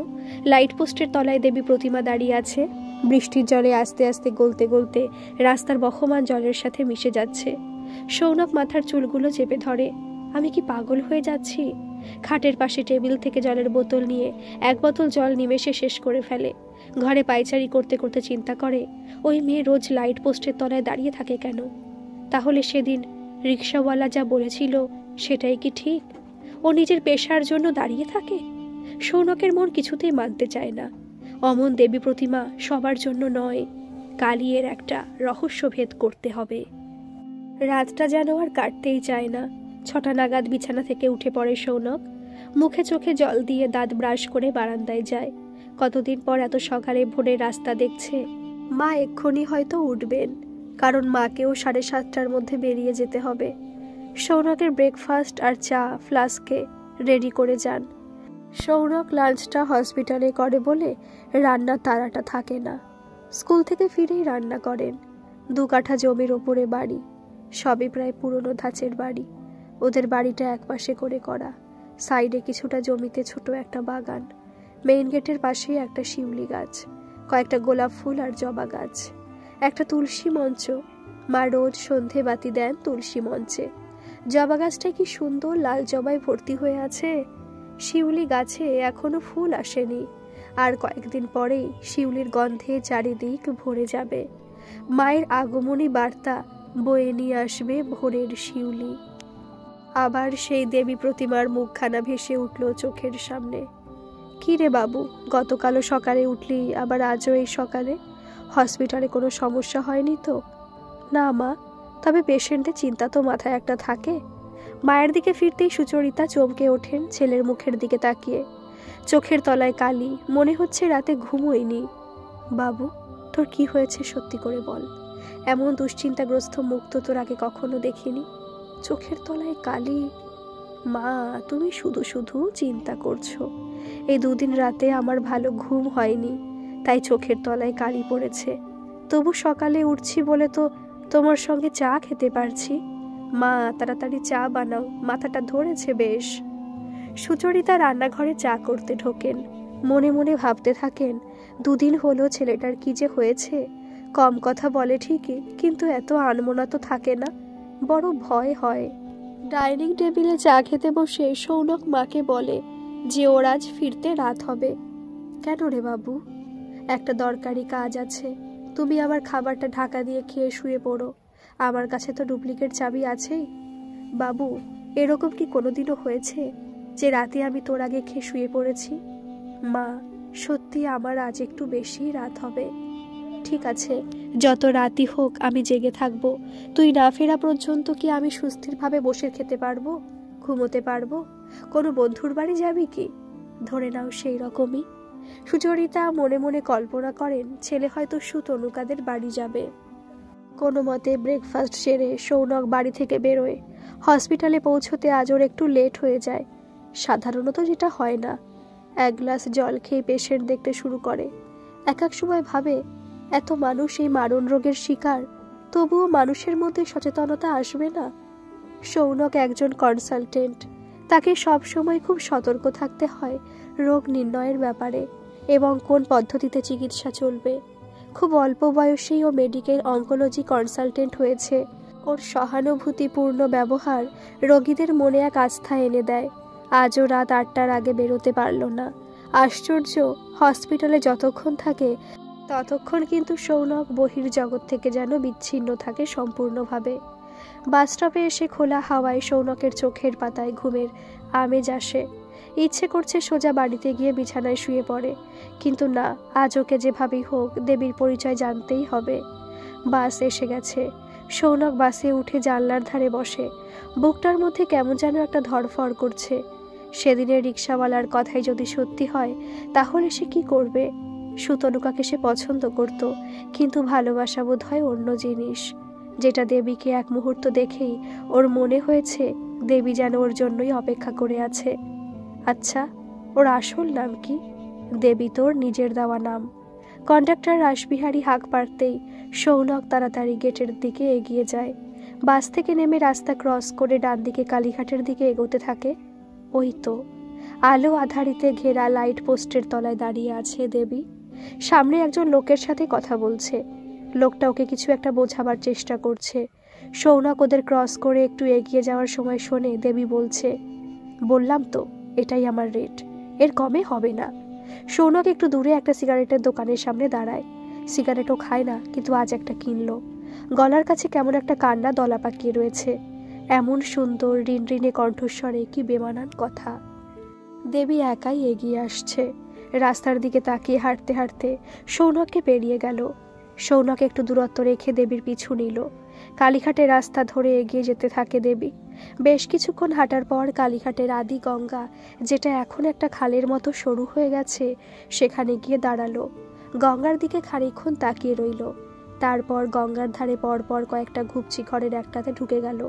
লাইট পোস্টের তলায় দেবী প্রতিমা দাঁড়িয়ে আছে। বৃষ্টির জলে আস্তে আস্তে গলতে গলতে রাস্তার বহমান জলের সাথে মিশে যাচ্ছে। সৌনক মাথার চুলগুলো চেপে ধরে। আমি কি পাগল হয়ে যাচ্ছি? খাটের পাশে টেবিল থেকে জলের বোতল নিয়ে 1 বোতল জল নিমেষে শেষ করে ফেলে। ঘরে পায়চারি করতে করতে চিন্তা করে, ওই মেয়ে রোজ লাইট পোস্টের তলায় দাঁড়িয়ে থাকে কেন? তাহলে সেদিন রিক্সাওয়ালা যা বলেছিল সেটাই কি ঠিক? ও নিজের পেশার জন্য দাঁড়িয়ে থাকে? সৌনকের মন কিছুতেই মানতে চায় না। অমন দেবী প্রতিমা সবার জন্য নয়। কালিয়ের একটা রহস্য ভেদ করতে হবে। রাতটা যেন আর কাটতেই চায় না। 6টা নাগাদ বিছানা থেকে উঠে পড়ে সৌনক। মুখে চোখে জল দিয়ে দাঁত ব্রাশ করে বারান্দায় যায়। কতদিন পর এত সকালে ভোরে রাস্তা দেখছে। মা এক্ষুনি হয়তো উঠবেন, কারণ মাকেও 7:30টার মধ্যে বেরিয়ে যেতে হবে। সৌনকের ব্রেকফাস্ট আর চা ফ্লাস্কে রেডি করে যান। সৌনক লাঞ্চটা হসপিটালে করে বলে রান্নার তাড়াটা থাকে না। স্কুল থেকে ফিরেই রান্না করেন। 2 কাঠা জমির ওপরে বাড়ি, সবই প্রায় পুরনো ধাঁচের বাড়ি। ওদের বাড়িটা একপাশে করে করা। সাইডে কিছুটা জমিতে ছোট একটা বাগান। মেইন গেটের পাশেই একটা শিউলি গাছ, কয়েকটা গোলাপ ফুল আর জবা গাছ, একটা তুলসী মঞ্চ। মা রোজ সন্ধে বাতি দেন তুলসী মঞ্চে। জবা গাছটা কি সুন্দর লাল জবায় ভর্তি হয়ে আছে। শিউলি গাছে এখনো ফুল আসেনি, আর কয়েকদিন পরেই শিউলির গন্ধে চারিদিক ভরে যাবে। মায়ের আগমনী বার্তা বয়ে নিয়ে আসবে ভোরের শিউলি। আবার সেই দেবী প্রতিমার মুখখানা ভেসে উঠল চোখের সামনে। কি রে বাবু, গতকালও সকালে উঠলি, আবার আজও এই সকালে? হসপিটালে কোনো সমস্যা হয়নি তো? না মা, তবে পেশেন্টের চিন্তা তো মাথায় একটা থাকে। মায়ের দিকে ফিরতেই সুচরিতা চমকে ওঠেন ছেলের মুখের দিকে তাকিয়ে। চোখের তলায় কালি, মনে হচ্ছে রাতে ঘুমোয়নি। বাবু, তোর কি হয়েছে সত্যি করে বল। এমন দুশ্চিন্তাগ্রস্ত মুখ তো তোর আগে কখনো দেখিনি। চোখের তলায় কালি? মা, তুমি শুধু শুধু চিন্তা করছো। এই 2 দিন রাতে আমার ভালো ঘুম হয়নি, তাই চোখের তলায় কালি পড়েছে। তবু সকালে উঠছি বলে তো তোমার সঙ্গে চা খেতে পারছি। মা, তাড়াতাড়ি চা বানাও, মাথাটা ধরেছে বেশ। সুচরিতা রান্নাঘরে চা করতে ঢোকেন। মনে মনে ভাবতে থাকেন, 2 দিন হলো ছেলেটার কি যে হয়েছে। কম কথা বলে ঠিকই, কিন্তু এত আনমনা তো থাকে না, বড় ভয় হয়। ডাইনিং টেবিলে চা খেতে বসে সৌনক মাকে বলে যে ওর আজ ফিরতে রাত হবে। কেন রে বাবু? একটা দরকারি কাজ আছে, তুমি আমার খাবারটা ঢাকা দিয়ে খেয়ে শুয়ে পড়ো, আমার কাছে তো ডুপ্লিকেট চাবি আছেই। বাবু, এরকম কি কোনোদিনও হয়েছে যে রাতে আমি তোর আগে খেয়ে শুয়ে পড়েছি? মা, সত্যি আমার আজ একটু বেশি রাত হবে। ঠিক আছে, যত রাতই হোক আমি জেগে থাকবো। তুই না ফেরা পর্যন্ত কি আমি সুস্থিরভাবে বসে খেতে পারবো, ঘুমোতে পারবো? কোনো বন্ধুর বাড়ি যাবি কি? ধরে নাও সেই রকমই। সুচরিতা মনে মনে কল্পনা করেন ছেলে হয়তো সুতনুকাদের বাড়ি যাবে। কোনো মতে ব্রেকফাস্ট সেরে সৌনক বাড়ি থেকে বেরোয়। হসপিটালে পৌঁছতে আজ ওর একটু লেট হয়ে যায়, সাধারণত যেটা হয় না। এক গ্লাস জল খেয়ে পেশেন্ট দেখতে শুরু করে। এক এক সময় ভাবে, এত মানুষ এই মারণ রোগের শিকার, তবুও মানুষের মধ্যে সচেতনতা আসবে না। সৌনক একজন কনসালটেন্ট, তাকে সব সময় খুব সতর্ক থাকতে হয় রোগ নির্ণয়ের ব্যাপারে এবং কোন পদ্ধতিতে চিকিৎসা চলবে। খুব অল্প বয়সেই ও মেডিকেল অঙ্কোলজি কনসালটেন্ট হয়েছে। ওর সহানুভূতিপূর্ণ ব্যবহার রোগীদের মনে এক আস্থা এনে দেয়। আজও রাত 8টার আগে বেরোতে পারল না। আশ্চর্য, হসপিটালে যতক্ষণ থাকে ততক্ষণ কিন্তু সৌনক বহির্জগৎ থেকে যেন বিচ্ছিন্ন থাকে সম্পূর্ণভাবে। বাসস্টপে এসে খোলা হাওয়ায় সৌনকের চোখের পাতায় ঘুমের আমেজ আসে। ইচ্ছে করছে সোজা বাড়িতে গিয়ে বিছানায় শুয়ে পড়ে, কিন্তু না, আজ ওকে যেভাবেই হোক দেবীর পরিচয় জানতেই হবে। বাস এসে গেছে। সৌনক বাসে উঠে জানলার ধারে বসে। বুকটার মধ্যে কেমন যেন একটা ধড়ফড় করছে। সেদিনের রিক্সাওয়ালার কথাই যদি সত্যি হয়, তাহলে সে কি করবে? সুতনুকাকে সে পছন্দ করত, কিন্তু ভালোবাসা বোধ হয় অন্য জিনিস, যেটা দেবীকে এক মুহূর্ত দেখেই ওর মনে হয়েছে দেবী যেন ওর জন্যই অপেক্ষা করে আছে। আচ্ছা, ওর আসল নাম কি? দেবী তোর নিজের দেওয়া নাম। কন্ডাক্টর রাসবিহারী হাঁক পারতেই সৌনক তাড়াতাড়ি গেটের দিকে এগিয়ে যায়। বাস থেকে নেমে রাস্তা ক্রস করে ডান দিকে কালীঘাটের দিকে এগোতে থাকে। ওই তো আলো আধারিতে ঘেরা লাইট পোস্টের তলায় দাঁড়িয়ে আছে দেবী। সামনে একজন লোকের সাথে কথা বলছে। লোকটা ওকে কিছু একটা বোঝাবার চেষ্টা করছে। সৌনক ওদের ক্রস করে একটু এগিয়ে যাওয়ার সময় শোনে দেবী বলছে, বললাম তো এটাই আমার রেট, এর কমে হবে না। সৌনক একটু দূরে একটা সিগারেটের দোকানের সামনে দাঁড়ায়। সিগারেটও খায় না, কিন্তু আজ একটা কিনলো। গলার কাছে কেমন একটা কান্না দলা পাকিয়ে রয়েছে। এমন সুন্দর রিনরিনে কণ্ঠস্বরে কি বেমানান কথা। দেবী একাই এগিয়ে আসছে। রাস্তার দিকে তাকিয়ে হাঁটতে হাঁটতে সৌনককে পেরিয়ে গেল। সৌনক একটু দূরত্ব রেখে দেবীর পিছু নিল। কালীঘাটের রাস্তা ধরে এগিয়ে যেতে থাকে দেবী। বেশ কিছুক্ষণ হাঁটার পর কালীঘাটের আদি গঙ্গা, যেটা এখন একটা খালের মতো সরু হয়ে গেছে, সেখানে গিয়ে দাঁড়ালো। গঙ্গার দিকে খানিকক্ষণ তাকিয়ে রইল। তারপর গঙ্গার ধারে পরপর কয়েকটা ঘুপচি ঘরের একটাতে ঢুকে গেল।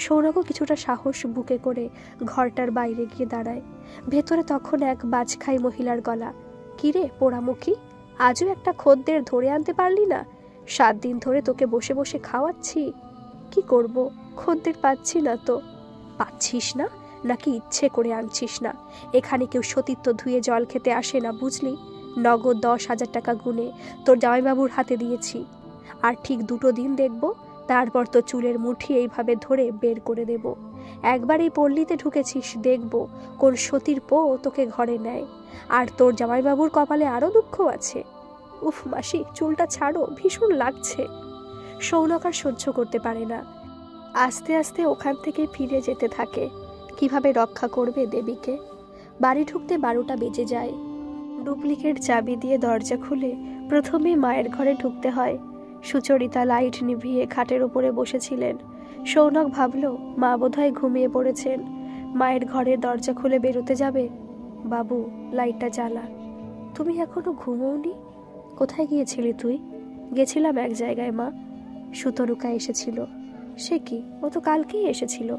সৌনকও কিছুটা সাহস বুকে করে ঘরটার বাইরে গিয়ে দাঁড়ায়। ভেতরে তখন এক বাজখাই মহিলার গলা, কিরে পোড়ামুখী, আজও একটা খদ্দের ধরে আনতে পারলি না? 7 দিন ধরে তোকে বসে বসে খাওয়াচ্ছি, কি করব, খদ্দের পাচ্ছি না তো। পাচ্ছিস না নাকি ইচ্ছে করে আনছিস না? এখানে কেউ সতীত্ব ধুয়ে জল খেতে আসে না, বুঝলি? নগদ 10,000 টাকা গুনে তোর জামাইবাবুর হাতে দিয়েছি। আর ঠিক 2 দিন দেখব, তারপর তো চুলের মুঠি এইভাবে ধরে বের করে দেব। একবার এই পল্লীতে ঢুকেছিস, দেখব কোন সতীর পো তোকে ঘরে নেয়। আর তোর জামাইবাবুর কপালে আরও দুঃখ আছে। উফ মাসি, চুলটা ছাড়ো, ভীষণ লাগছে। সৌনক আর সহ্য করতে পারে না। আস্তে আস্তে ওখান থেকে ফিরে যেতে থাকে। কিভাবে রক্ষা করবে দেবীকে? বাড়ি ঢুকতে 12টা বেজে যায়। ডুপ্লিকেট চাবি দিয়ে দরজা খুলে প্রথমে মায়ের ঘরে ঢুকতে হয়। সুচরিতা লাইট নিভিয়ে খাটের ওপরে বসেছিলেন। সৌনক ভাবল মা বোধহয় ঘুমিয়ে পড়েছেন। মায়ের ঘরের দরজা খুলে বেরোতে যাবে। বাবু, লাইটটা জ্বালা। তুমি এখনো ঘুমোওনি? কোথায় গিয়েছিলি তুই? গেছিলাম এক জায়গায় মা। সুতনুকা এসেছিল। সে কি, ও তো কালকেই এসেছিল।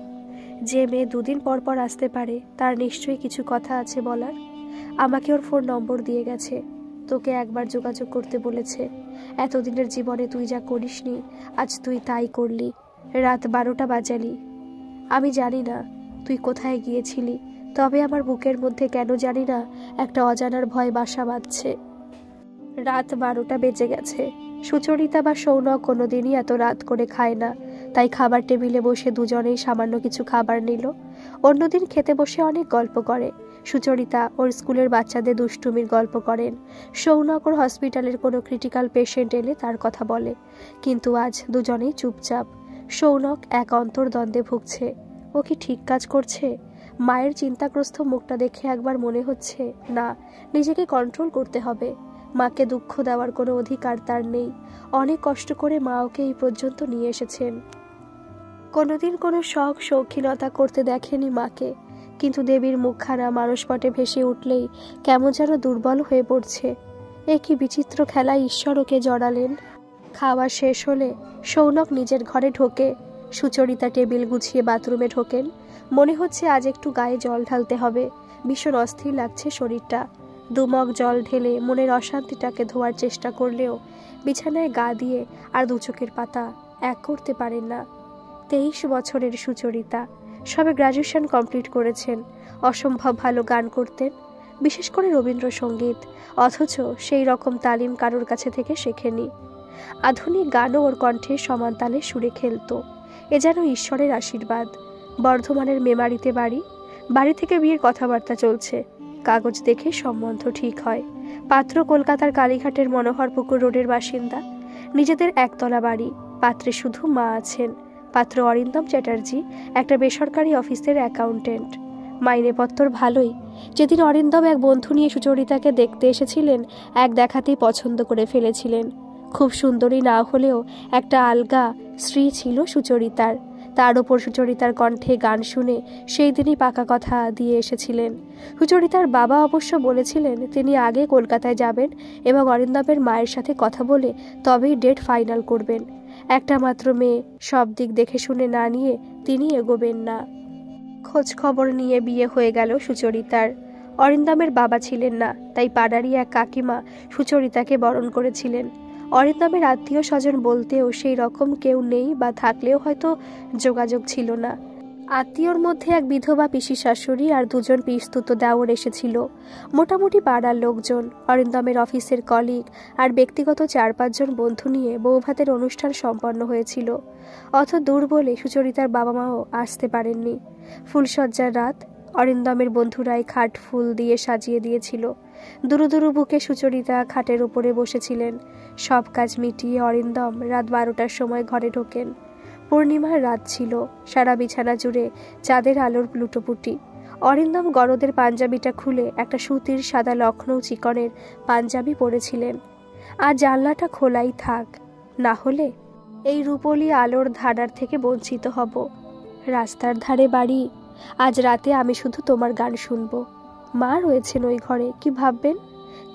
যে মেয়ে 2 দিন পর পর আসতে পারে, তার নিশ্চয়ই কিছু কথা আছে বলার। আমাকে ওর ফোন নম্বর দিয়ে গেছে। তোকে একবার যোগাযোগ করতে বলেছে। এতদিনের জীবনে তুই যা করিসনি, আজ তুই তাই করলি। রাত 12টা বাজালি। আমি জানি না তুই কোথায় গিয়েছিলি, তবে আমার বুকের মধ্যে কেন জানি না একটা অজানার ভয় বাসা বাঁধছে। রাত 12টা বেজে গেছে। সুচরিতা বা সৌনক কোনোদিনই এত রাত করে খায় না, তাই খাবার টেবিলে বসে দুজনেই সামান্য কিছু খাবার নিল। অন্যদিন খেতে বসে অনেক গল্প করে। সুচরিতা ওর স্কুলের বাচ্চাদের দুষ্টুমির গল্প করেন। সৌনক ওর হসপিটালের কোনো ক্রিটিক্যাল পেশেন্ট এলে তার কথা বলে। কিন্তু আজ দুজনেই চুপচাপ। সৌনক এক অন্তর্দ্বন্দ্বে ভুগছে। ও কি ঠিক কাজ করছে? মায়ের চিন্তাগ্রস্ত মুখটা দেখে একবার মনে হচ্ছে না, নিজেকে কন্ট্রোল করতে হবে। মাকে দুঃখ দেওয়ার কোনো অধিকার তার নেই। অনেক কষ্ট করে মা ওকে এই পর্যন্ত নিয়ে এসেছেন। কোনোদিন কোনো শখ শৌখিনতা করতে দেখেনি মাকে। কিন্তু দেবীর মুখখানা মানসপটে ভেসে উঠলেই কেমন যেন দুর্বল হয়ে পড়ছে। এ কি বিচিত্র খেলায় ঈশ্বর ওকে জড়ালেন। খাওয়া শেষ হলে সৌনক নিজের ঘরে ঢোকে। সুচরিতা টেবিল গুছিয়ে বাথরুমে ঢোকেন। মনে হচ্ছে আজ একটু গায়ে জল ঢালতে হবে। ভীষণ অস্থির লাগছে শরীরটা। দুমগ জল ঢেলে মনের অশান্তিটাকে ধোয়ার চেষ্টা করলেও বিছানায় গা দিয়ে আর দু চোখের পাতা এক করতে পারেন না। 23 বছরের সুচরিতা, সবে গ্র্যাজুয়েশন কমপ্লিট করেছেন। অসম্ভব ভালো গান করতেন, বিশেষ করে রবীন্দ্রসঙ্গীত। অথচ সেই রকম তালিম কারোর কাছে থেকে শেখেনি। আধুনিক গানও ওর কণ্ঠে সমান তালে সুরে খেলত। এ যেন ঈশ্বরের আশীর্বাদ। বর্ধমানের মেমারিতে বাড়ি। বাড়ি থেকে বিয়ের কথাবার্তা চলছে। কাগজ দেখে সম্বন্ধ ঠিক হয়। পাত্র কলকাতার কালীঘাটের মনোহরপুকুর রোডের বাসিন্দা। নিজেদের একতলা বাড়ি। পাত্রে শুধু মা আছেন। পাত্র অরিন্দম চ্যাটার্জি, একটা বেসরকারি অফিসের অ্যাকাউন্টেন্ট। মাইনেপত্তর ভালোই। যেদিন অরিন্দম এক বন্ধু নিয়ে সুচরিতাকে দেখতে এসেছিলেন, এক দেখাতেই পছন্দ করে ফেলেছিলেন। খুব সুন্দরী না হলেও একটা আলগা শ্রী ছিল সুচরিতার। তার ওপর সুচরিতার কণ্ঠে গান শুনে সেই দিনই পাকা কথা দিয়ে এসেছিলেন। সুচরিতার বাবা অবশ্য বলেছিলেন তিনি আগে কলকাতায় যাবেন এবং অরিন্দমের মায়ের সাথে কথা বলে তবেই ডেট ফাইনাল করবেন। একটা মাত্র মেয়ে, সব দিক দেখে শুনে না নিয়ে তিনি এগোবেন না। খোঁজ খবর নিয়ে বিয়ে হয়ে গেল সুচরিতার। অরিন্দমের বাবা ছিলেন না, তাই পাড়ারই এক কাকিমা সুচরিতাকে বরণ করেছিলেন। অরিন্দমের আত্মীয় স্বজন বলতেও সেই রকম কেউ নেই, বা থাকলেও হয়তো যোগাযোগ ছিল না। আত্মীয়র মধ্যে এক বিধবা পিসি শাশুড়ি আর দুজন পিস্তুত দেওর এসেছিল। মোটামুটি পাড়ার লোকজন, অরিন্দমের অফিসের কলিগ আর ব্যক্তিগত 4-5 জন বন্ধু নিয়ে বৌভাতের অনুষ্ঠান সম্পন্ন হয়েছিল। অত দূর বলে সুচরিতার বাবা মাও আসতে পারেননি। ফুলসজ্জার রাত। অরিন্দমের বন্ধুরাই খাট ফুল দিয়ে সাজিয়ে দিয়েছিল। দুরু দুরু বুকে সুচরিতা খাটের উপরে বসেছিলেন। সব কাজ মিটিয়ে অরিন্দম রাত 12টার সময় ঘরে ঢোকেন। পূর্ণিমার রাত ছিল। সারা বিছানা জুড়ে চাঁদের আলোর লুটোপুটি। অরিন্দম গরদের পাঞ্জাবিটা খুলে একটা সুতির সাদা লখনৌ চিকনের পাঞ্জাবি পরেছিলেন। আর জানলাটা খোলাই থাক, না হলে এই রূপলি আলোর ধারার থেকে বঞ্চিত হব। রাস্তার ধারে বাড়ি। আজ রাতে আমি শুধু তোমার গান শুনবো। মা রয়েছেন ওই ঘরে, কি ভাববেন?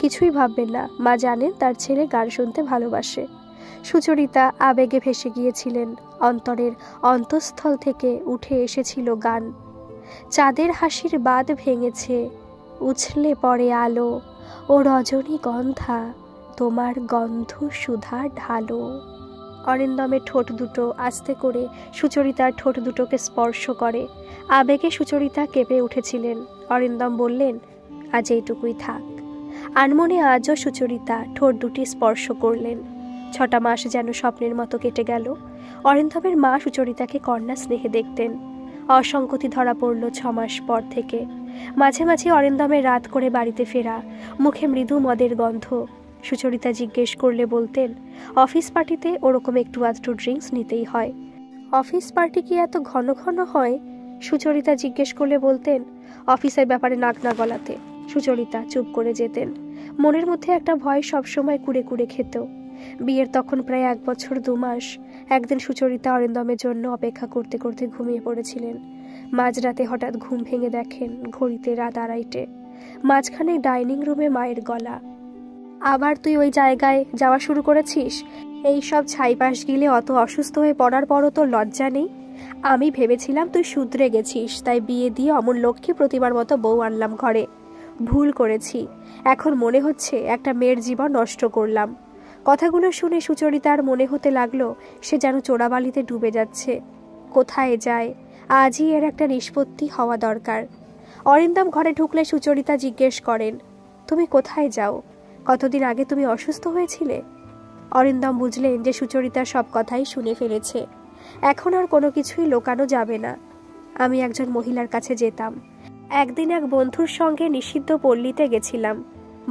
কিছুই ভাববেন না। মা জানেন তার ছেলে গান শুনতে ভালোবাসে। সুচরিতা আবেগে ভেসে গিয়েছিলেন। অন্তরের অন্তঃস্থল থেকে উঠে এসেছিল গান। চাঁদের হাসির বাঁধ ভেঙেছে, উছলে পড়ে আলো, ও রজনী গন্ধা, তোমার গন্ধ সুধা ঢালো। অরিন্দমের ঠোঁট দুটো আস্তে করে সুচরিতার ঠোঁট দুটোকে স্পর্শ করে। আবেগে সুচরিতা কেঁপে উঠেছিলেন। অরিন্দম বললেন, আজ এইটুকুই থাক। আনমনে আজও সুচরিতা ঠোঁট দুটি স্পর্শ করলেন। 6টা মাস যেন স্বপ্নের মতো কেটে গেল। অরিন্দমের মা সুচরিতাকে কন্যা স্নেহে দেখতেন। অসঙ্গতি ধরা পড়ল 6 মাস পর থেকে। মাঝে মাঝে অরিন্দমের রাত করে বাড়িতে ফেরা, মুখে মৃদু মদের গন্ধ। সুচরিতা জিজ্ঞেস করলে বলতেন, অফিস পার্টিতে ওরকম একটু আধটু ড্রিঙ্কস নিতেই হয়। অফিস পার্টি কি এত ঘন ঘন হয়? সুচরিতা জিজ্ঞেস করলে বলতেন, অফিসের ব্যাপারে নাক না গলাতে। সুচরিতা চুপ করে যেতেন। মনের মধ্যে একটা ভয় সবসময় কুড়ে কুড়ে খেত। বিয়ের তখন প্রায় 1 বছর 2 মাস। একদিন সুচরিতা অরিন্দমের জন্য অপেক্ষা করতে করতে ঘুমিয়ে পড়েছিলেন। মাঝরাতে হঠাৎ ঘুম ভেঙে দেখেন ঘড়িতে রাত 2:30। মাঝখানে ডাইনিং রুমে মায়ের গলা, আবার তুই ওই জায়গায় যাওয়া শুরু করেছিস? এই সব ছাইপাশ গিলে অত অসুস্থ হয়ে পড়ার পরও তোর লজ্জা নেই? আমি ভেবেছিলাম তুই শুধরে গেছিস, তাই বিয়ে দিয়ে অমন লক্ষ্মী প্রতিবার মতো বউ আনলাম ঘরে। ভুল করেছি। এখন মনে হচ্ছে একটা মেয়ের জীবন নষ্ট করলাম। কথাগুলো শুনে সুচরিতার মনে হতে লাগলো সে যেন চোরাবালিতে ডুবে যাচ্ছে। কোথায় যায়? আজই এর একটা নিষ্পত্তি হওয়া দরকার। অরিন্দম ঘরে ঢুকলে সুচরিতা জিজ্ঞেস করেন, তুমি কোথায় যাও? কতদিন আগে তুমি অসুস্থ হয়েছিলে? অরিন্দম বুঝলেন যে সুচরিতা সব কথাই শুনে ফেলেছে। এখন আর কোনো কিছুই লোকানো যাবে না। আমি একজন মহিলার কাছে যেতাম। একদিন এক বন্ধুর সঙ্গে নিষিদ্ধ পল্লীতে গেছিলাম।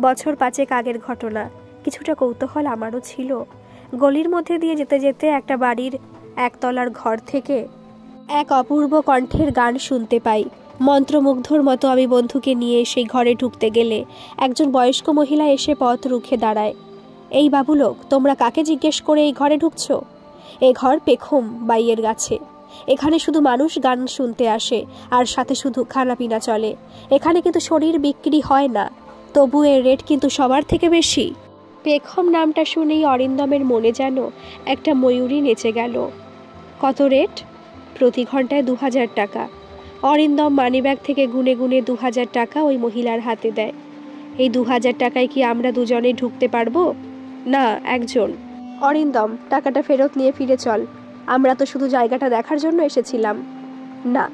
বছর 5 আগের ঘটনা। কিছুটা কৌতূহল আমারও ছিল। গলির মধ্যে দিয়ে যেতে যেতে একটা বাড়ির একতলার ঘর থেকে এক অপূর্ব কণ্ঠের গান শুনতে পাই। মন্ত্রমুগ্ধর মতো আমি বন্ধুকে নিয়ে সেই ঘরে ঢুকতে গেলে একজন বয়স্ক মহিলা এসে পথ রুখে দাঁড়ায়। এই বাবুলোক, তোমরা কাকে জিজ্ঞেস করে এই ঘরে ঢুকছো? এ ঘর পেখম বাইয়ের গাছে। এখানে শুধু মানুষ গান শুনতে আসে, আর সাথে শুধু খানাপিনা চলে। এখানে কিন্তু শরীর বিক্রি হয় না, তবু এর রেট কিন্তু সবার থেকে বেশি। পেখম নামটা শুনেই অরিন্দমের মনে যেন একটা ময়ূরী নেচে গেল। কত রেট? প্রতি ঘন্টায় 2000 টাকা। অরিন্দম মানিব্যাগ থেকে গুনে গুনে 2000 টাকা ওই মহিলার হাতে দেয়। এই 2000 টাকায় কি আমরা দুজনে ঢুকতে পারবো? না, একজন। অরিন্দম, টাকাটা ফেরত নিয়ে ফিরে চল। আমরা তো শুধু জায়গাটা দেখার জন্য এসেছিলাম। না,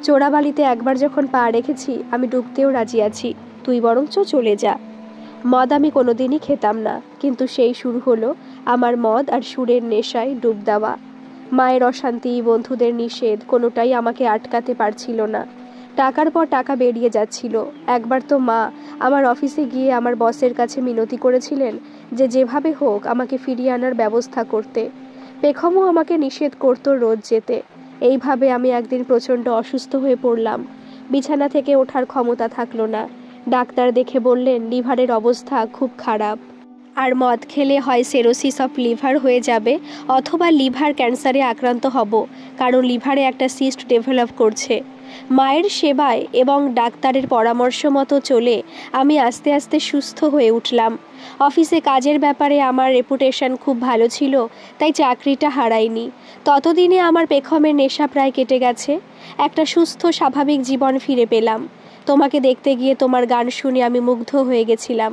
চোরাবালিতে একবার যখন পা রেখেছি আমি ডুবতেও রাজি আছি। তুই বরঞ্চ চলে যা। মদ আমি কোনোদিনই খেতাম না, কিন্তু সেই শুরু হলো আমার মদ আর সুরের নেশায় ডুব দেওয়া। মায়ের অশান্তি, বন্ধুদের নিষেধ, কোনোটাই আমাকে আটকাতে পারছিল না। টাকার পর টাকা বেরিয়ে যাচ্ছিল। একবার তো মা আমার অফিসে গিয়ে আমার বসের কাছে মিনতি করেছিলেন যে যেভাবে হোক আমাকে ফিরিয়ে আনার ব্যবস্থা করতে। পেখমও আমাকে নিষেধ করত রোজ যেতে। এইভাবে আমি একদিন প্রচণ্ড অসুস্থ হয়ে পড়লাম। বিছানা থেকে ওঠার ক্ষমতা থাকলো না। ডাক্তার দেখে বললেন লিভারের অবস্থা খুব খারাপ, আর মদ খেলে হয় সেরোসিস অফ লিভার হয়ে যাবে, অথবা লিভার ক্যান্সারে আক্রান্ত হব, কারণ লিভারে একটা সিস্ট ডেভেলপ করছে। মায়ের সেবায় এবং ডাক্তারের পরামর্শ মতো চলে আমি আস্তে আস্তে সুস্থ হয়ে উঠলাম। অফিসে কাজের ব্যাপারে আমার রেপুটেশন খুব ভালো ছিল, তাই চাকরিটা হারাইনি। ততদিনে আমার পেখমের নেশা প্রায় কেটে গেছে। একটা সুস্থ স্বাভাবিক জীবন ফিরে পেলাম। তোমাকে দেখতে গিয়ে তোমার গান শুনে আমি মুগ্ধ হয়ে গেছিলাম।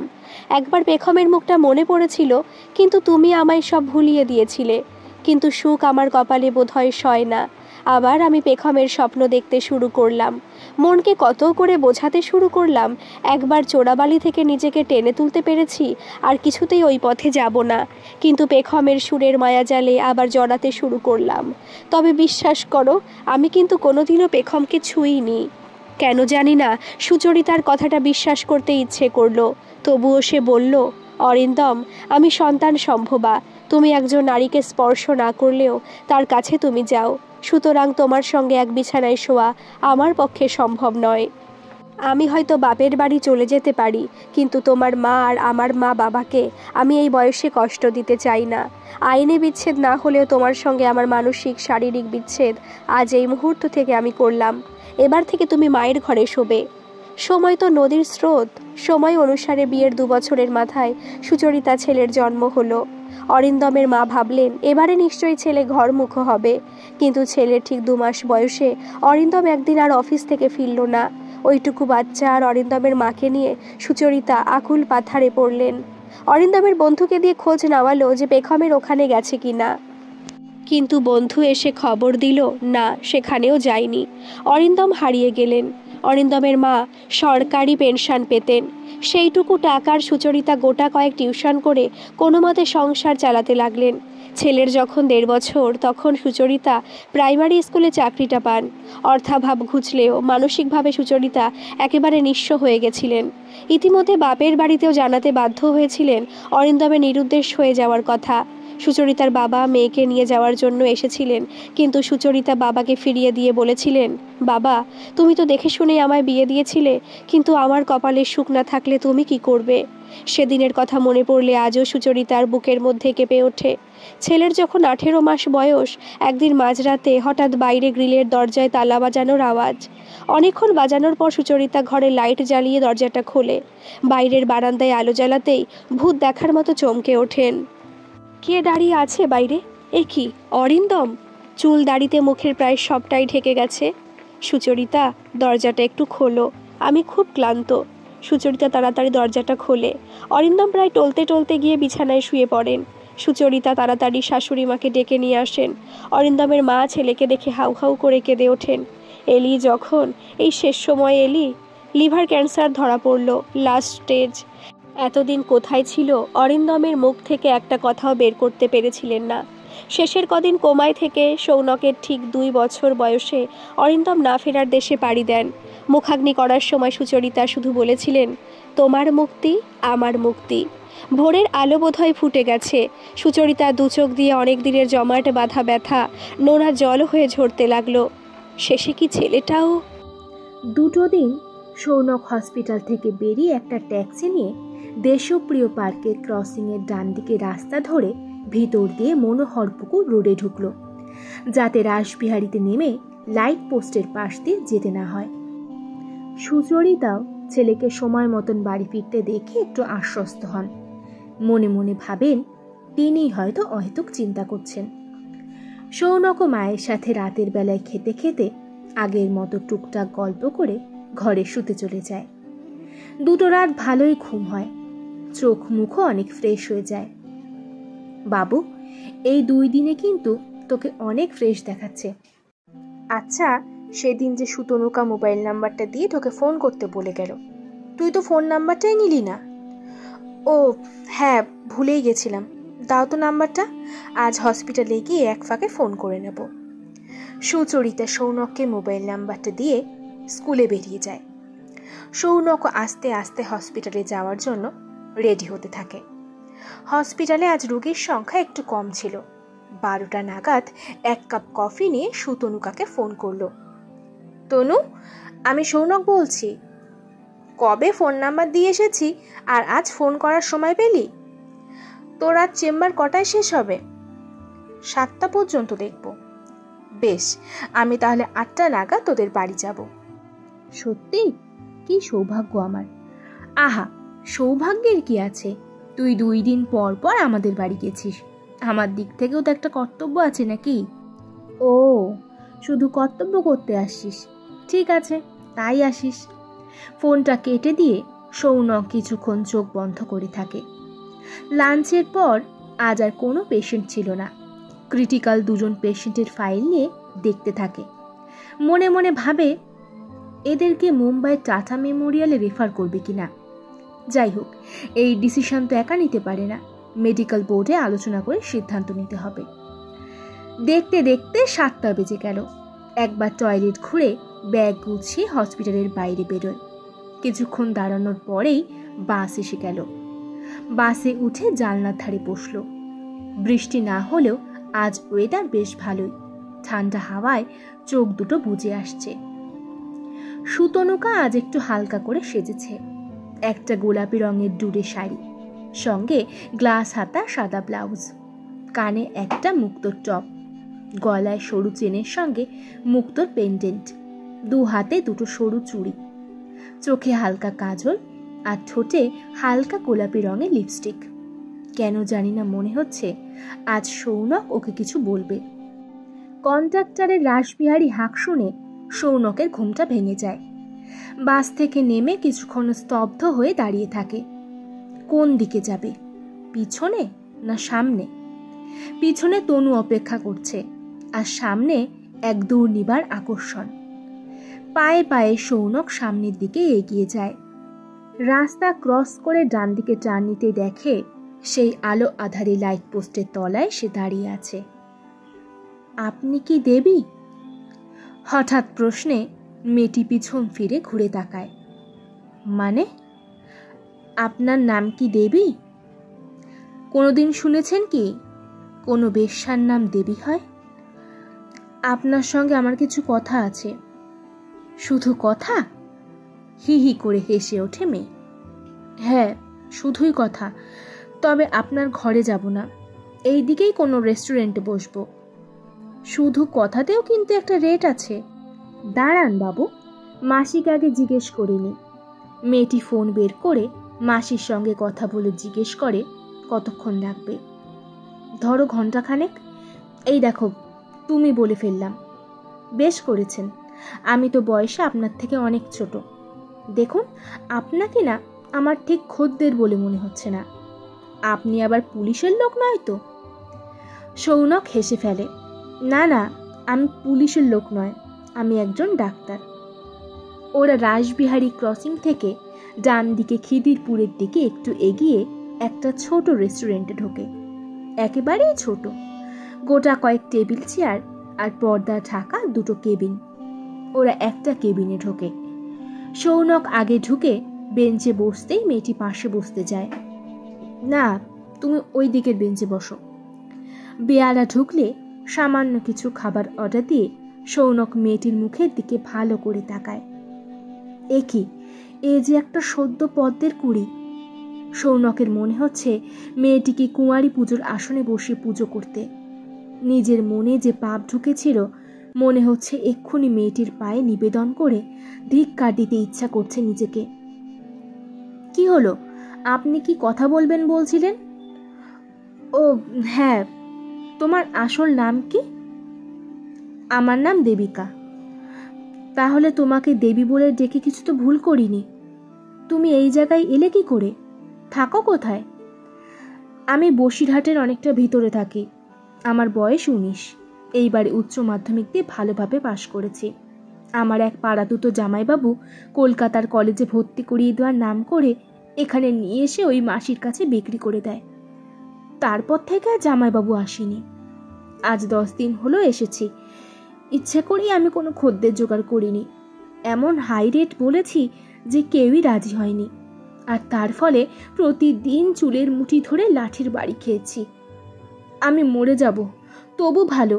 একবার পেখমের মুখটা মনে পড়েছিল, কিন্তু তুমি আমায় সব ভুলিয়ে দিয়েছিলে। কিন্তু সুখ আমার কপালে বোধহয় সয় না। আবার আমি পেখমের স্বপ্ন দেখতে শুরু করলাম। মনকে কত করে বোঝাতে শুরু করলাম, একবার চোরাবালি থেকে নিজেকে টেনে তুলতে পেরেছি, আর কিছুতেই ওই পথে যাব না। কিন্তু পেখমের সুরের মায়াজালে আবার জড়াতে শুরু করলাম। তবে বিশ্বাস করো, আমি কিন্তু কোনোদিনও পেখমকে ছুঁইনি। কেন জানি না, সুচরিতার কথাটা বিশ্বাস করতে ইচ্ছে করলো। তবুও সে বলল, অরিন্দম, আমি সন্তান সম্ভবা। তুমি একজন নারীকে স্পর্শ না করলেও তার কাছে তুমি যাও, সুতরাং তোমার সঙ্গে এক বিছানায় শোয়া আমার পক্ষে সম্ভব নয়। আমি হয়তো বাপের বাড়ি চলে যেতে পারি, কিন্তু তোমার মা আর আমার মা বাবাকে আমি এই বয়সে কষ্ট দিতে চাই না। আইনে বিচ্ছেদ না হলেও তোমার সঙ্গে আমার মানসিক শারীরিক বিচ্ছেদ আজ এই মুহূর্ত থেকে আমি করলাম। এবার থেকে তুমি মায়ের ঘরে শোবে। সময় তো নদীর স্রোত। সময় অনুসারে বিয়ের 2 বছরের মাথায় সুচরিতা ছেলের জন্ম হলো। অরিন্দমের মা ভাবলেন এবারে নিশ্চয়ই ছেলে ঘরমুখ হবে, কিন্তু ছেলের ঠিক 2 মাস বয়সে অরিন্দম একদিন আর অফিস থেকে ফিরল না। ওইটুকু বাচ্চা আর অরিন্দমের মাকে নিয়ে সুচরিতা আকুল পাথারে পড়লেন। অরিন্দমের বন্ধুকে দিয়ে খোঁজ নেওয়ালো যে পেখমের ওখানে গেছে কিনা, কিন্তু বন্ধু এসে খবর দিল না, সেখানেও যায়নি। অরিন্দম হারিয়ে গেলেন। অরিন্দমের মা সরকারি পেনশন পেতেন। সেইটুকু টাকার সুচরিতা গোটা কয়েক টিউশন করে কোনো মতে সংসার চালাতে লাগলেন। ছেলের যখন 1.5 বছর, তখন সুচরিতা প্রাইমারি স্কুলে চাকরিটা পান। অর্থাভাব ঘুচলেও মানসিকভাবে সুচরিতা একেবারে নিঃস্ব হয়ে গেছিলেন। ইতিমধ্যে বাপের বাড়িতেও জানাতে বাধ্য হয়েছিলেন অরিন্দমের নিরুদ্দেশ হয়ে যাওয়ার কথা। সুচরিতার বাবা মেয়েকে নিয়ে যাওয়ার জন্য এসেছিলেন, কিন্তু সুচরিতা বাবাকে ফিরিয়ে দিয়ে বলেছিলেন, বাবা, তুমি তো দেখে শুনেই আমায় বিয়ে দিয়েছিলে, কিন্তু আমার কপালে সুখ না থাকলে তুমি কি করবে? সেদিনের কথা মনে পড়লে আজও সুচরিতার বুকের মধ্যে কেঁপে ওঠে। ছেলের যখন 18 মাস বয়স, একদিন মাঝরাতে হঠাৎ বাইরে গ্রিলের দরজায় তালা বাজানোর আওয়াজ। অনেকক্ষণ বাজানোর পর সুচরিতা ঘরে লাইট জ্বালিয়ে দরজাটা খোলে। বাইরের বারান্দায় আলো জ্বালাতেই ভূত দেখার মতো চমকে ওঠেন। কে দাঁড়িয়ে আছে বাইরে? এ কি, অরিন্দম? চুল দাড়িতে মুখের প্রায় সবটাই ঢেকে গেছে। সুচরিতা, দরজাটা একটু খোলো, আমি খুব ক্লান্ত। সুচরিতা তাড়াতাড়ি দরজাটা খোলে। অরিন্দম প্রায় টলতে টলতে গিয়ে বিছানায় শুয়ে পড়েন। সুচরিতা তাড়াতাড়ি শাশুড়ি মাকে ডেকে নিয়ে আসেন। অরিন্দমের মা ছেলেকে দেখে হাউ হাউ করে কেঁদে ওঠেন। এলি যখন, এই শেষ সময় এলি। লিভার ক্যান্সার ধরা পড়ল, লাস্ট স্টেজ। এতদিন কোথায় ছিল? অরিন্দমের মুখ থেকে একটা কথাও বের করতে পেরেছিলেন না। শেষের কদিন কোমায় থেকে সৌনকের ঠিক 2 বছর বয়সে অরিন্দম না ফেরার দেশে পাড়ি দেন। মুখাগ্নি করার সময় সুচরিতা শুধু বলেছিলেন, তোমার মুক্তি আমার মুক্তি। ভোরের আলো বোধহয় ফুটে গেছে। সুচরিতা দু চোখ দিয়ে অনেক দিনের জমাট বাঁধা ব্যথা নোনা জল হয়ে ঝরতে লাগলো। শেষে কি ছেলেটাও? দুটো দিন সৌনক হসপিটাল থেকে বেরিয়ে একটা ট্যাক্সি নিয়ে দেশপ্রিয় পার্কের ক্রসিংয়ের ডান দিকে রাস্তা ধরে ভিতর দিয়ে মনোহরপুকুর রোডে ঢুকলো, যাতে রাসবিহারীতে নেমে লাইট পোস্টের পাশ দিয়ে যেতে না হয়। সুচরিতাও ছেলেকে সময় মতন বাড়ি ফিরতে দেখে একটু আশ্বস্ত হন। মনে মনে ভাবেন তিনিই হয়তো অহেতুক চিন্তা করছেন। সৌনক মায়ের সাথে রাতের বেলায় খেতে খেতে আগের মতো টুকটাক গল্প করে ঘরে শুতে চলে যায়। দুটো রাত ভালোই ঘুম হয়, চোখ মুখও অনেক ফ্রেশ হয়ে যায়। বাবু, এই 2 দিনে কিন্তু তোকে অনেক ফ্রেশ দেখাচ্ছে। আচ্ছা, সেদিন যে সুতনুকা মোবাইল নাম্বারটা দিয়ে তোকে ফোন করতে বলে গেল, তুই তো ফোন নাম্বারটাই নিলি না। ও হ্যাঁ, ভুলেই গেছিলাম, দাও তো নাম্বারটা, আজ হসপিটালে গিয়ে এক ফাঁকে ফোন করে নেব। সুচরিতা সৌনককে মোবাইল নাম্বারটা দিয়ে স্কুলে বেরিয়ে যায়। সৌনক আস্তে আস্তে হসপিটালে যাওয়ার জন্য রেডি হতে থাকে। হসপিটালে আজ রোগীর সংখ্যা একটু কম ছিল। 12টা নাগাদ 1 কাপ কফি নিয়ে সুতনুকাকে ফোন করলো। তনু, আমি সৌনক বলছি। কবে ফোন নাম্বার দিয়ে এসেছি আর আজ ফোন করার সময় পেলি? তোর আজ চেম্বার কটায় শেষ হবে? 7টা পর্যন্ত দেখব। বেশ, আমি তাহলে 8টা নাগাদ তোদের বাড়ি যাব। সত্যি? কি সৌভাগ্য আমার। আহা, সৌভাগ্যের কি আছে, তুই 2 দিন পর পর আমাদের বাড়ি গেছিস, আমার দিক থেকেও তো একটা কর্তব্য আছে নাকি? ও, শুধু কর্তব্য করতে আসিস, ঠিক আছে তাই আসিস। ফোনটা কেটে দিয়ে সৌনক কিছুক্ষণ চোখ বন্ধ করে থাকে। লাঞ্চের পর আজ আর কোনো পেশেন্ট ছিল না। ক্রিটিক্যাল 2জন পেশেন্টের ফাইল নিয়ে দেখতে থাকে। মনে মনে ভাবে এদেরকে মুম্বাই টাটা মেমোরিয়ালে রেফার করবে কিনা। যাই হোক, এই ডিসিশন তো একা নিতে পারে না, মেডিকেল বোর্ডে আলোচনা করে সিদ্ধান্ত নিতে হবে। দেখতে দেখতে 7টা বেজে গেল। একবার টয়লেট ঘুরে ব্যাগ গুছিয়ে হসপিটালের বাইরে বেরোয়। কিছুক্ষণ দাঁড়ানোর পরেই বাস এসে গেল। বাসে উঠে জানলার ধারে বসল। বৃষ্টি না হলেও আজ ওয়েদার বেশ ভালোই, ঠান্ডা হাওয়ায় চোখ দুটো বুজে আসছে। সুতনুকা আজ একটু হালকা করে সেজেছে। একটা গোলাপি রঙের ডুরে শাড়ি, সঙ্গে গ্লাস হাতা সাদা ব্লাউজ, কানে একটা মুক্তোর টপ, গলায় সরু চেনের সঙ্গে মুক্তোর পেন্ডেন্ট, 2 হাতে 2টো সরু চুড়ি, চোখে হালকা কাজল আর ঠোঁটে হালকা গোলাপি রঙের লিপস্টিক। কেন জানি না মনে হচ্ছে আজ সৌনক ওকে কিছু বলবে। কন্ট্রাক্টরের রাসবিহারী হাঁক শুনে সৌনকের ঘুমটা ভেঙে যায়। বাস থেকে নেমে কিছুক্ষণ স্তব্ধ হয়ে দাঁড়িয়ে থাকে। কোন দিকে যাবে, পিছনে না সামনে? পিছনে তনু অপেক্ষা করছে, আর সামনে এক দুর্নিবার আকর্ষণ। পায়ে পায়ে সৌনক সামনের দিকে এগিয়ে যায়। রাস্তা ক্রস করে ডান দিকে টার্ন নিতে দেখে সেই আলো আধারে লাইট পোস্টের তলায় সে দাঁড়িয়ে আছে। আপনি কি দেবী? হঠাৎ প্রশ্নে মেয়েটি পিছন ফিরে ঘুরে তাকায়। মানে, আপনার নাম কি দেবী? কোনোদিন শুনেছেন কি কোনো বেশ্যার নাম দেবী হয়? আপনার সঙ্গে আমার কিছু কথা আছে। শুধু কথা? হি হি করে হেসে ওঠে মেয়ে। হ্যাঁ, শুধুই কথা, তবে আপনার ঘরে যাব না, এই দিকেই কোনো রেস্টুরেন্টে বসবো। শুধু কথাতেও কিন্তু একটা রেট আছে। দাঁড়ান বাবু, মাসিকে আগে জিজ্ঞেস করিনি। মেয়েটি ফোন বের করে মাসির সঙ্গে কথা বলে জিজ্ঞেস করে কতক্ষণ লাগবে। ধরো ঘন্টাখানেক। এই দেখো, তুমি বলে ফেললাম। বেশ করেছেন, আমি তো বয়সে আপনার থেকে অনেক ছোট। দেখুন, আপনাকে না আমার ঠিক খদ্দের বলে মনে হচ্ছে না। আপনি আবার পুলিশের লোক নয় তো? সৌনক হেসে ফেলে। না না, আমি পুলিশের লোক নয়, আমি একজন ডাক্তার। ওরা রাসবিহারী ক্রসিং থেকে ডান দিকে খিদিরপুরের দিকে একটু এগিয়ে একটা ছোট রেস্টুরেন্টে ঢোকে। একেবারেই ছোট, গোটা কয়েক টেবিল চেয়ার আর পর্দা ঢাকা 2টো কেবিন। ওরা একটা কেবিনে ঢোকে। সৌনক আগে ঢুকে বেঞ্চে বসতেই মেয়েটি পাশে বসতে যায়। না, তুমি ওই দিকের বেঞ্চে বসো। বেয়ারা ঢুকলে সামান্য কিছু খাবার অর্ডার দিয়ে সৌনক মেয়েটির মুখের দিকে ভালো করে তাকায়। এ কি, এ যে একটা সদ্য পদ্মের কুড়ি। সৌনকের মনে হচ্ছে মেয়েটিকে কুঁয়ারি পুজোর আসনে বসে পুজো করতে। নিজের মনে যে পাপ ঢুকেছিল, মনে হচ্ছে এক্ষুনি মেয়েটির পায়ে নিবেদন করে ধিক্কার দিতে ইচ্ছা করছে নিজেকে। কি হলো, আপনি কি কথা বলবেন বলছিলেন? ও হ্যাঁ, তোমার আসল নাম কি? আমার নাম দেবিকা। তাহলে তোমাকে দেবী বলে ডেকে কিছু তো ভুল করিনি। তুমি এই জায়গায় এলে কি করে? থাকো কোথায়? আমি বসিরহাটের অনেকটা ভিতরে থাকি। আমার বয়স 19। এইবারে উচ্চ মাধ্যমিক দিয়ে ভালোভাবে পাশ করেছি। আমার এক পাড়াতুত জামাইবাবু কলকাতার কলেজে ভর্তি করিয়ে দেওয়ার নাম করে এখানে নিয়ে এসে ওই মাসির কাছে বিক্রি করে দেয়। তারপর থেকে আর জামাইবাবু আসেনি। আজ 10 দিন হলো এসেছি। ইচ্ছে করেই আমি কোনো খদ্দের জোগাড় করিনি। এমন হাই রেট বলেছি যে কেউই রাজি হয়নি। আর তার ফলে প্রতিদিন চুলের মুঠি ধরে লাঠির বাড়ি খেয়েছি। আমি মরে যাব, তবু ভালো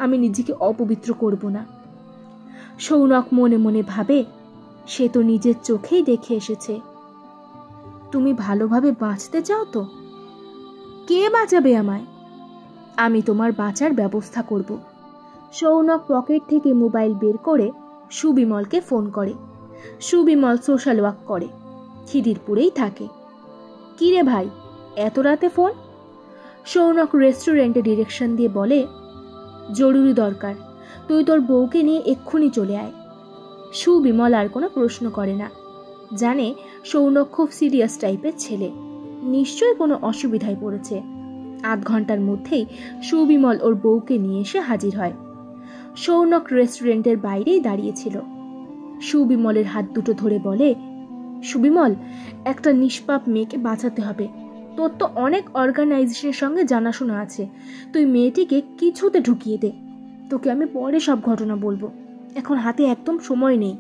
আমি নিজেকে অপবিত্র করব না। সৌনক মনে মনে ভাবে, সে তো নিজের চোখেই দেখে এসেছে। তুমি ভালোভাবে বাঁচতে চাও তো? কে বাঁচাবে আমায়? আমি তোমার বাঁচার ব্যবস্থা করব। সৌনক পকেট থেকে মোবাইল বের করে সুবিমলকে ফোন করে। সুবিমল সোশ্যাল ওয়ার্ক করে, খিদিরপুরেই থাকে। কিরে ভাই, এত রাতে ফোন? সৌনক রেস্টুরেন্টে ডিরেকশন দিয়ে বলে, জরুরি দরকার, তুই তোর বউকে নিয়ে এক্ষুনি চলে আয়। সুবিমল আর কোনো প্রশ্ন করে না, জানে সৌনক খুব সিরিয়াস টাইপের ছেলে, নিশ্চয়ই কোনো অসুবিধায় পড়েছে। 8 ঘন্টার মধ্যেই সুবিমল ওর বউকে নিয়ে এসে হাজির হয়। সৌনক রেস্টুরেন্টের বাইরেই দাঁড়িয়েছিল। সুবিমলের হাত দুটো ধরে বলে, সুবিমল, একটা নিষ্পাপ মেয়েকে বাঁচাতে হবে। তোর তো অনেক অর্গানাইজেশনের সঙ্গে জানাশোনা আছে, তুই মেয়েটিকে কিছুতে ঢুকিয়ে দে। তোকে আমি পরে সব ঘটনা বলবো, এখন হাতে একদম সময় নেই।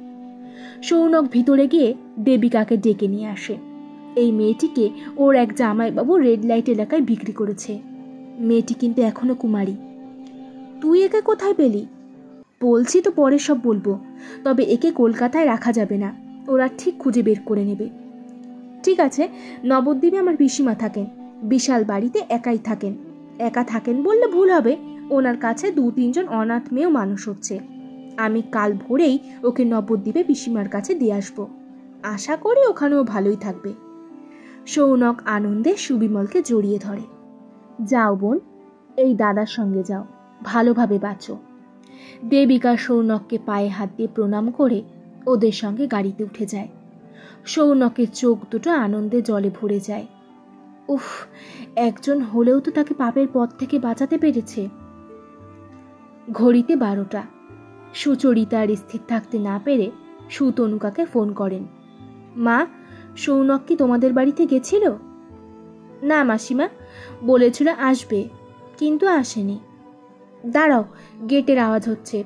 সৌনক ভিতরে গিয়ে দেবিকাকে ডেকে নিয়ে আসে। এই মেয়েটিকে ওর এক জামাইবাবু রেড লাইট এলাকায় বিক্রি করেছে। মেয়েটি কিন্তু এখনো কুমারী। তুই একে কোথায় পেলি? বলছি তো পরে সব বলবো, তবে একে কলকাতায় রাখা যাবে না, ওরা ঠিক খুঁজে বের করে নেবে। ঠিক আছে, নবদ্বীপে আমার পিসিমা থাকেন, বিশাল বাড়িতে একাই থাকেন। একা থাকেন বললে ভুল হবে, ওনার কাছে 2-3 জন অনাথ মেয়েও মানুষ হচ্ছে। আমি কাল ভোরেই ওকে নবদ্বীপে পিসিমার কাছে দিয়ে আসবো। আশা করি ওখানেও ভালোই থাকবে। সৌনক আনন্দে সুবিমলকে জড়িয়ে ধরে। যাও বোন, এই দাদার সঙ্গে যাও, ভালোভাবে বাঁচো। দেবিকা সৌনককে পায়ে হাত দিয়ে প্রণাম করে ওদের সঙ্গে গাড়িতে উঠে যায়। সৌনকের চোখ দুটো আনন্দে জলে ভরে যায়। উফ, একজন হলেও তো তাকে পাপের পথ থেকে বাঁচাতে পেরেছে। ঘড়িতে 12টা। সুচরিতা আর স্থির থাকতে না পেরে সুতনুকাকে ফোন করেন। মা, সৌনক কি তোমাদের বাড়িতে গেছিল? না মাসিমা, বলেছিল আসবে, কিন্তু আসেনি। দাঁড়াও, গেটের আওয়াজ হচ্ছে,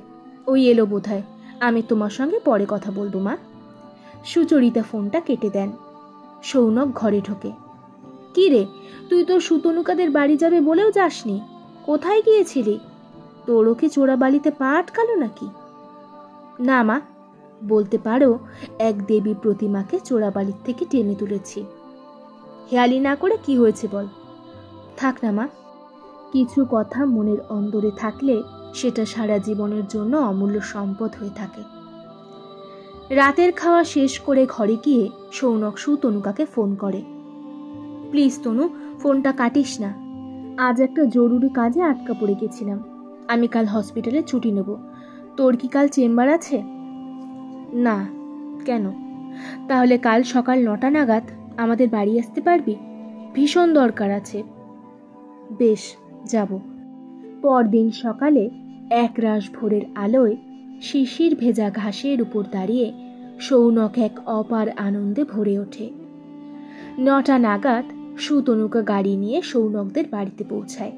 ওই এলো বোধহয়। আমি তোমার সঙ্গে পরে কথা বলবো মা। সুচরিতা ফোনটা কেটে দেন। সৌনক ঘরে ঢোকে। কি রে, তুই তো সুতনুকাদের বাড়ি যাবে বলেও যাসনি, কোথায় গিয়েছিলি? তোরও কি চোরাবালিতে পা আটকালো নাকি? না মা, বলতে পারো এক দেবী প্রতিমাকে চোরাবালির থেকে টেনে তুলেছি। হেয়ালি না করে কি হয়েছে বল। থাক না মা, কিছু কথা মনের অন্দরে থাকলে সেটা সারা জীবনের জন্য অমূল্য সম্পদ হয়ে থাকে। রাতের খাওয়া শেষ করে ঘরে গিয়ে সৌনক সুতনুকাকে ফোন করে। প্লিজ তনু, ফোনটা কাটিস না। আজ একটা জরুরি কাজে আটকা পড়ে গেছিলাম। আমি কাল হসপিটালে ছুটি নেব। তোর কি কাল চেম্বার আছে? না। কেন? তাহলে কাল সকাল 9টা নাগাদ আমাদের বাড়ি আসতে পারবি? ভীষণ দরকার আছে। বেশ, যাব। পরদিন সকালে একরাশ ভোরের আলোয় শিশির ভেজা ঘাসের উপর দাঁড়িয়ে সৌনক এক অপার আনন্দে ভরে ওঠে। 9টা নাগাদ সুতনুকা গাড়ি নিয়ে সৌনকদের বাড়িতে পৌঁছায়।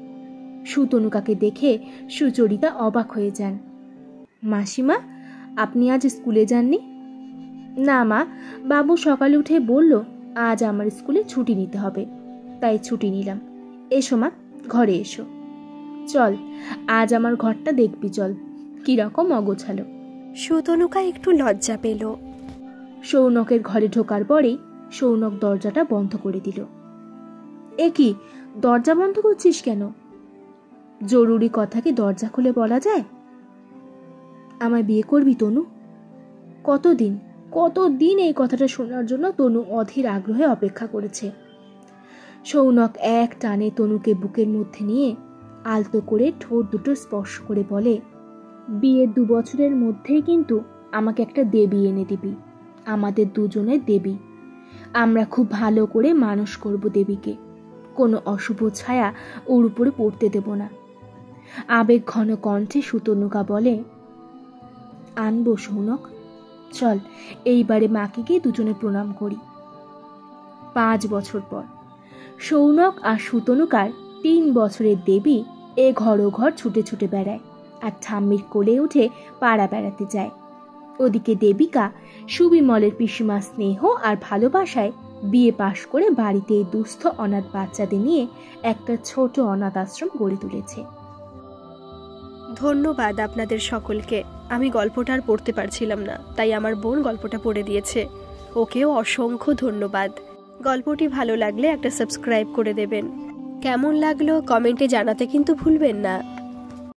সুতনুকাকে দেখে সুচরিতা অবাক হয়ে যান। মাসিমা, আপনি আজ স্কুলে যাননি? না মা, বাবু সকালে উঠে বলল আজ আমার স্কুলে ছুটি নিতে হবে, তাই ছুটি নিলাম। এসো মা, ঘরে এসো। চল, আজ আমার ঘরটা দেখবি, চল কিরকম অগোছালো। সুতনুকা একটু লজ্জা পেল। সৌনকের ঘরে ঢোকার পরেই সৌনক দরজাটা বন্ধ করে দিল। এ কি, দরজা বন্ধ করছিস কেন? জরুরি কথা কি দরজা খুলে বলা যায়? আমায় বিয়ে করবি তনু? কতদিন এই কথাটা শোনার জন্য তনু অধীর আগ্রহে অপেক্ষা করেছে। সৌনক এক টানে তনুকে বুকের মধ্যে নিয়ে আলতো করে ঠোঁট দুটো স্পর্শ করে বলে, বিয়ের 2 বছরের মধ্যেই কিন্তু আমাকে একটা দেবী এনে দিবি, আমাদের দুজনের দেবী। আমরা খুব ভালো করে মানুষ করব দেবীকে, কোনো অশুভ ছায়া ওর উপরে পড়তে দেব না। আবেগ ঘন কণ্ঠে সুতনুকা বলে, আনবো সৌনক, চল এইবারে মাকে গিয়ে দুজনে প্রণাম করি। 5 বছর পর সৌনক আর সুতনুকার 3 বছরের দেবী এ ঘর ও ঘর ছুটে ছুটে বেড়ায় আর ঠাম্মির কোলে উঠে পাড়া বেড়াতে যায়। ওদিকে দেবিকা সুবিমলের পিসিমা স্নেহ আর ভালোবাসায় বিয়ে পাশ করে বাড়িতে এই দুস্থ অনাথ বাচ্চাদের নিয়ে একটা ছোট অনাথ আশ্রম গড়ে তুলেছে। ধন্যবাদ আপনাদের সকলকে। আমি গল্পটা আর পড়তে পারছিলাম না, তাই আমার বোন গল্পটা পড়ে দিয়েছে। ওকেও অসংখ্য ধন্যবাদ। গল্পটি ভালো লাগলে একটা সাবস্ক্রাইব করে দেবেন। কেমন লাগলো কমেন্টে জানাতে কিন্তু ভুলবেন না।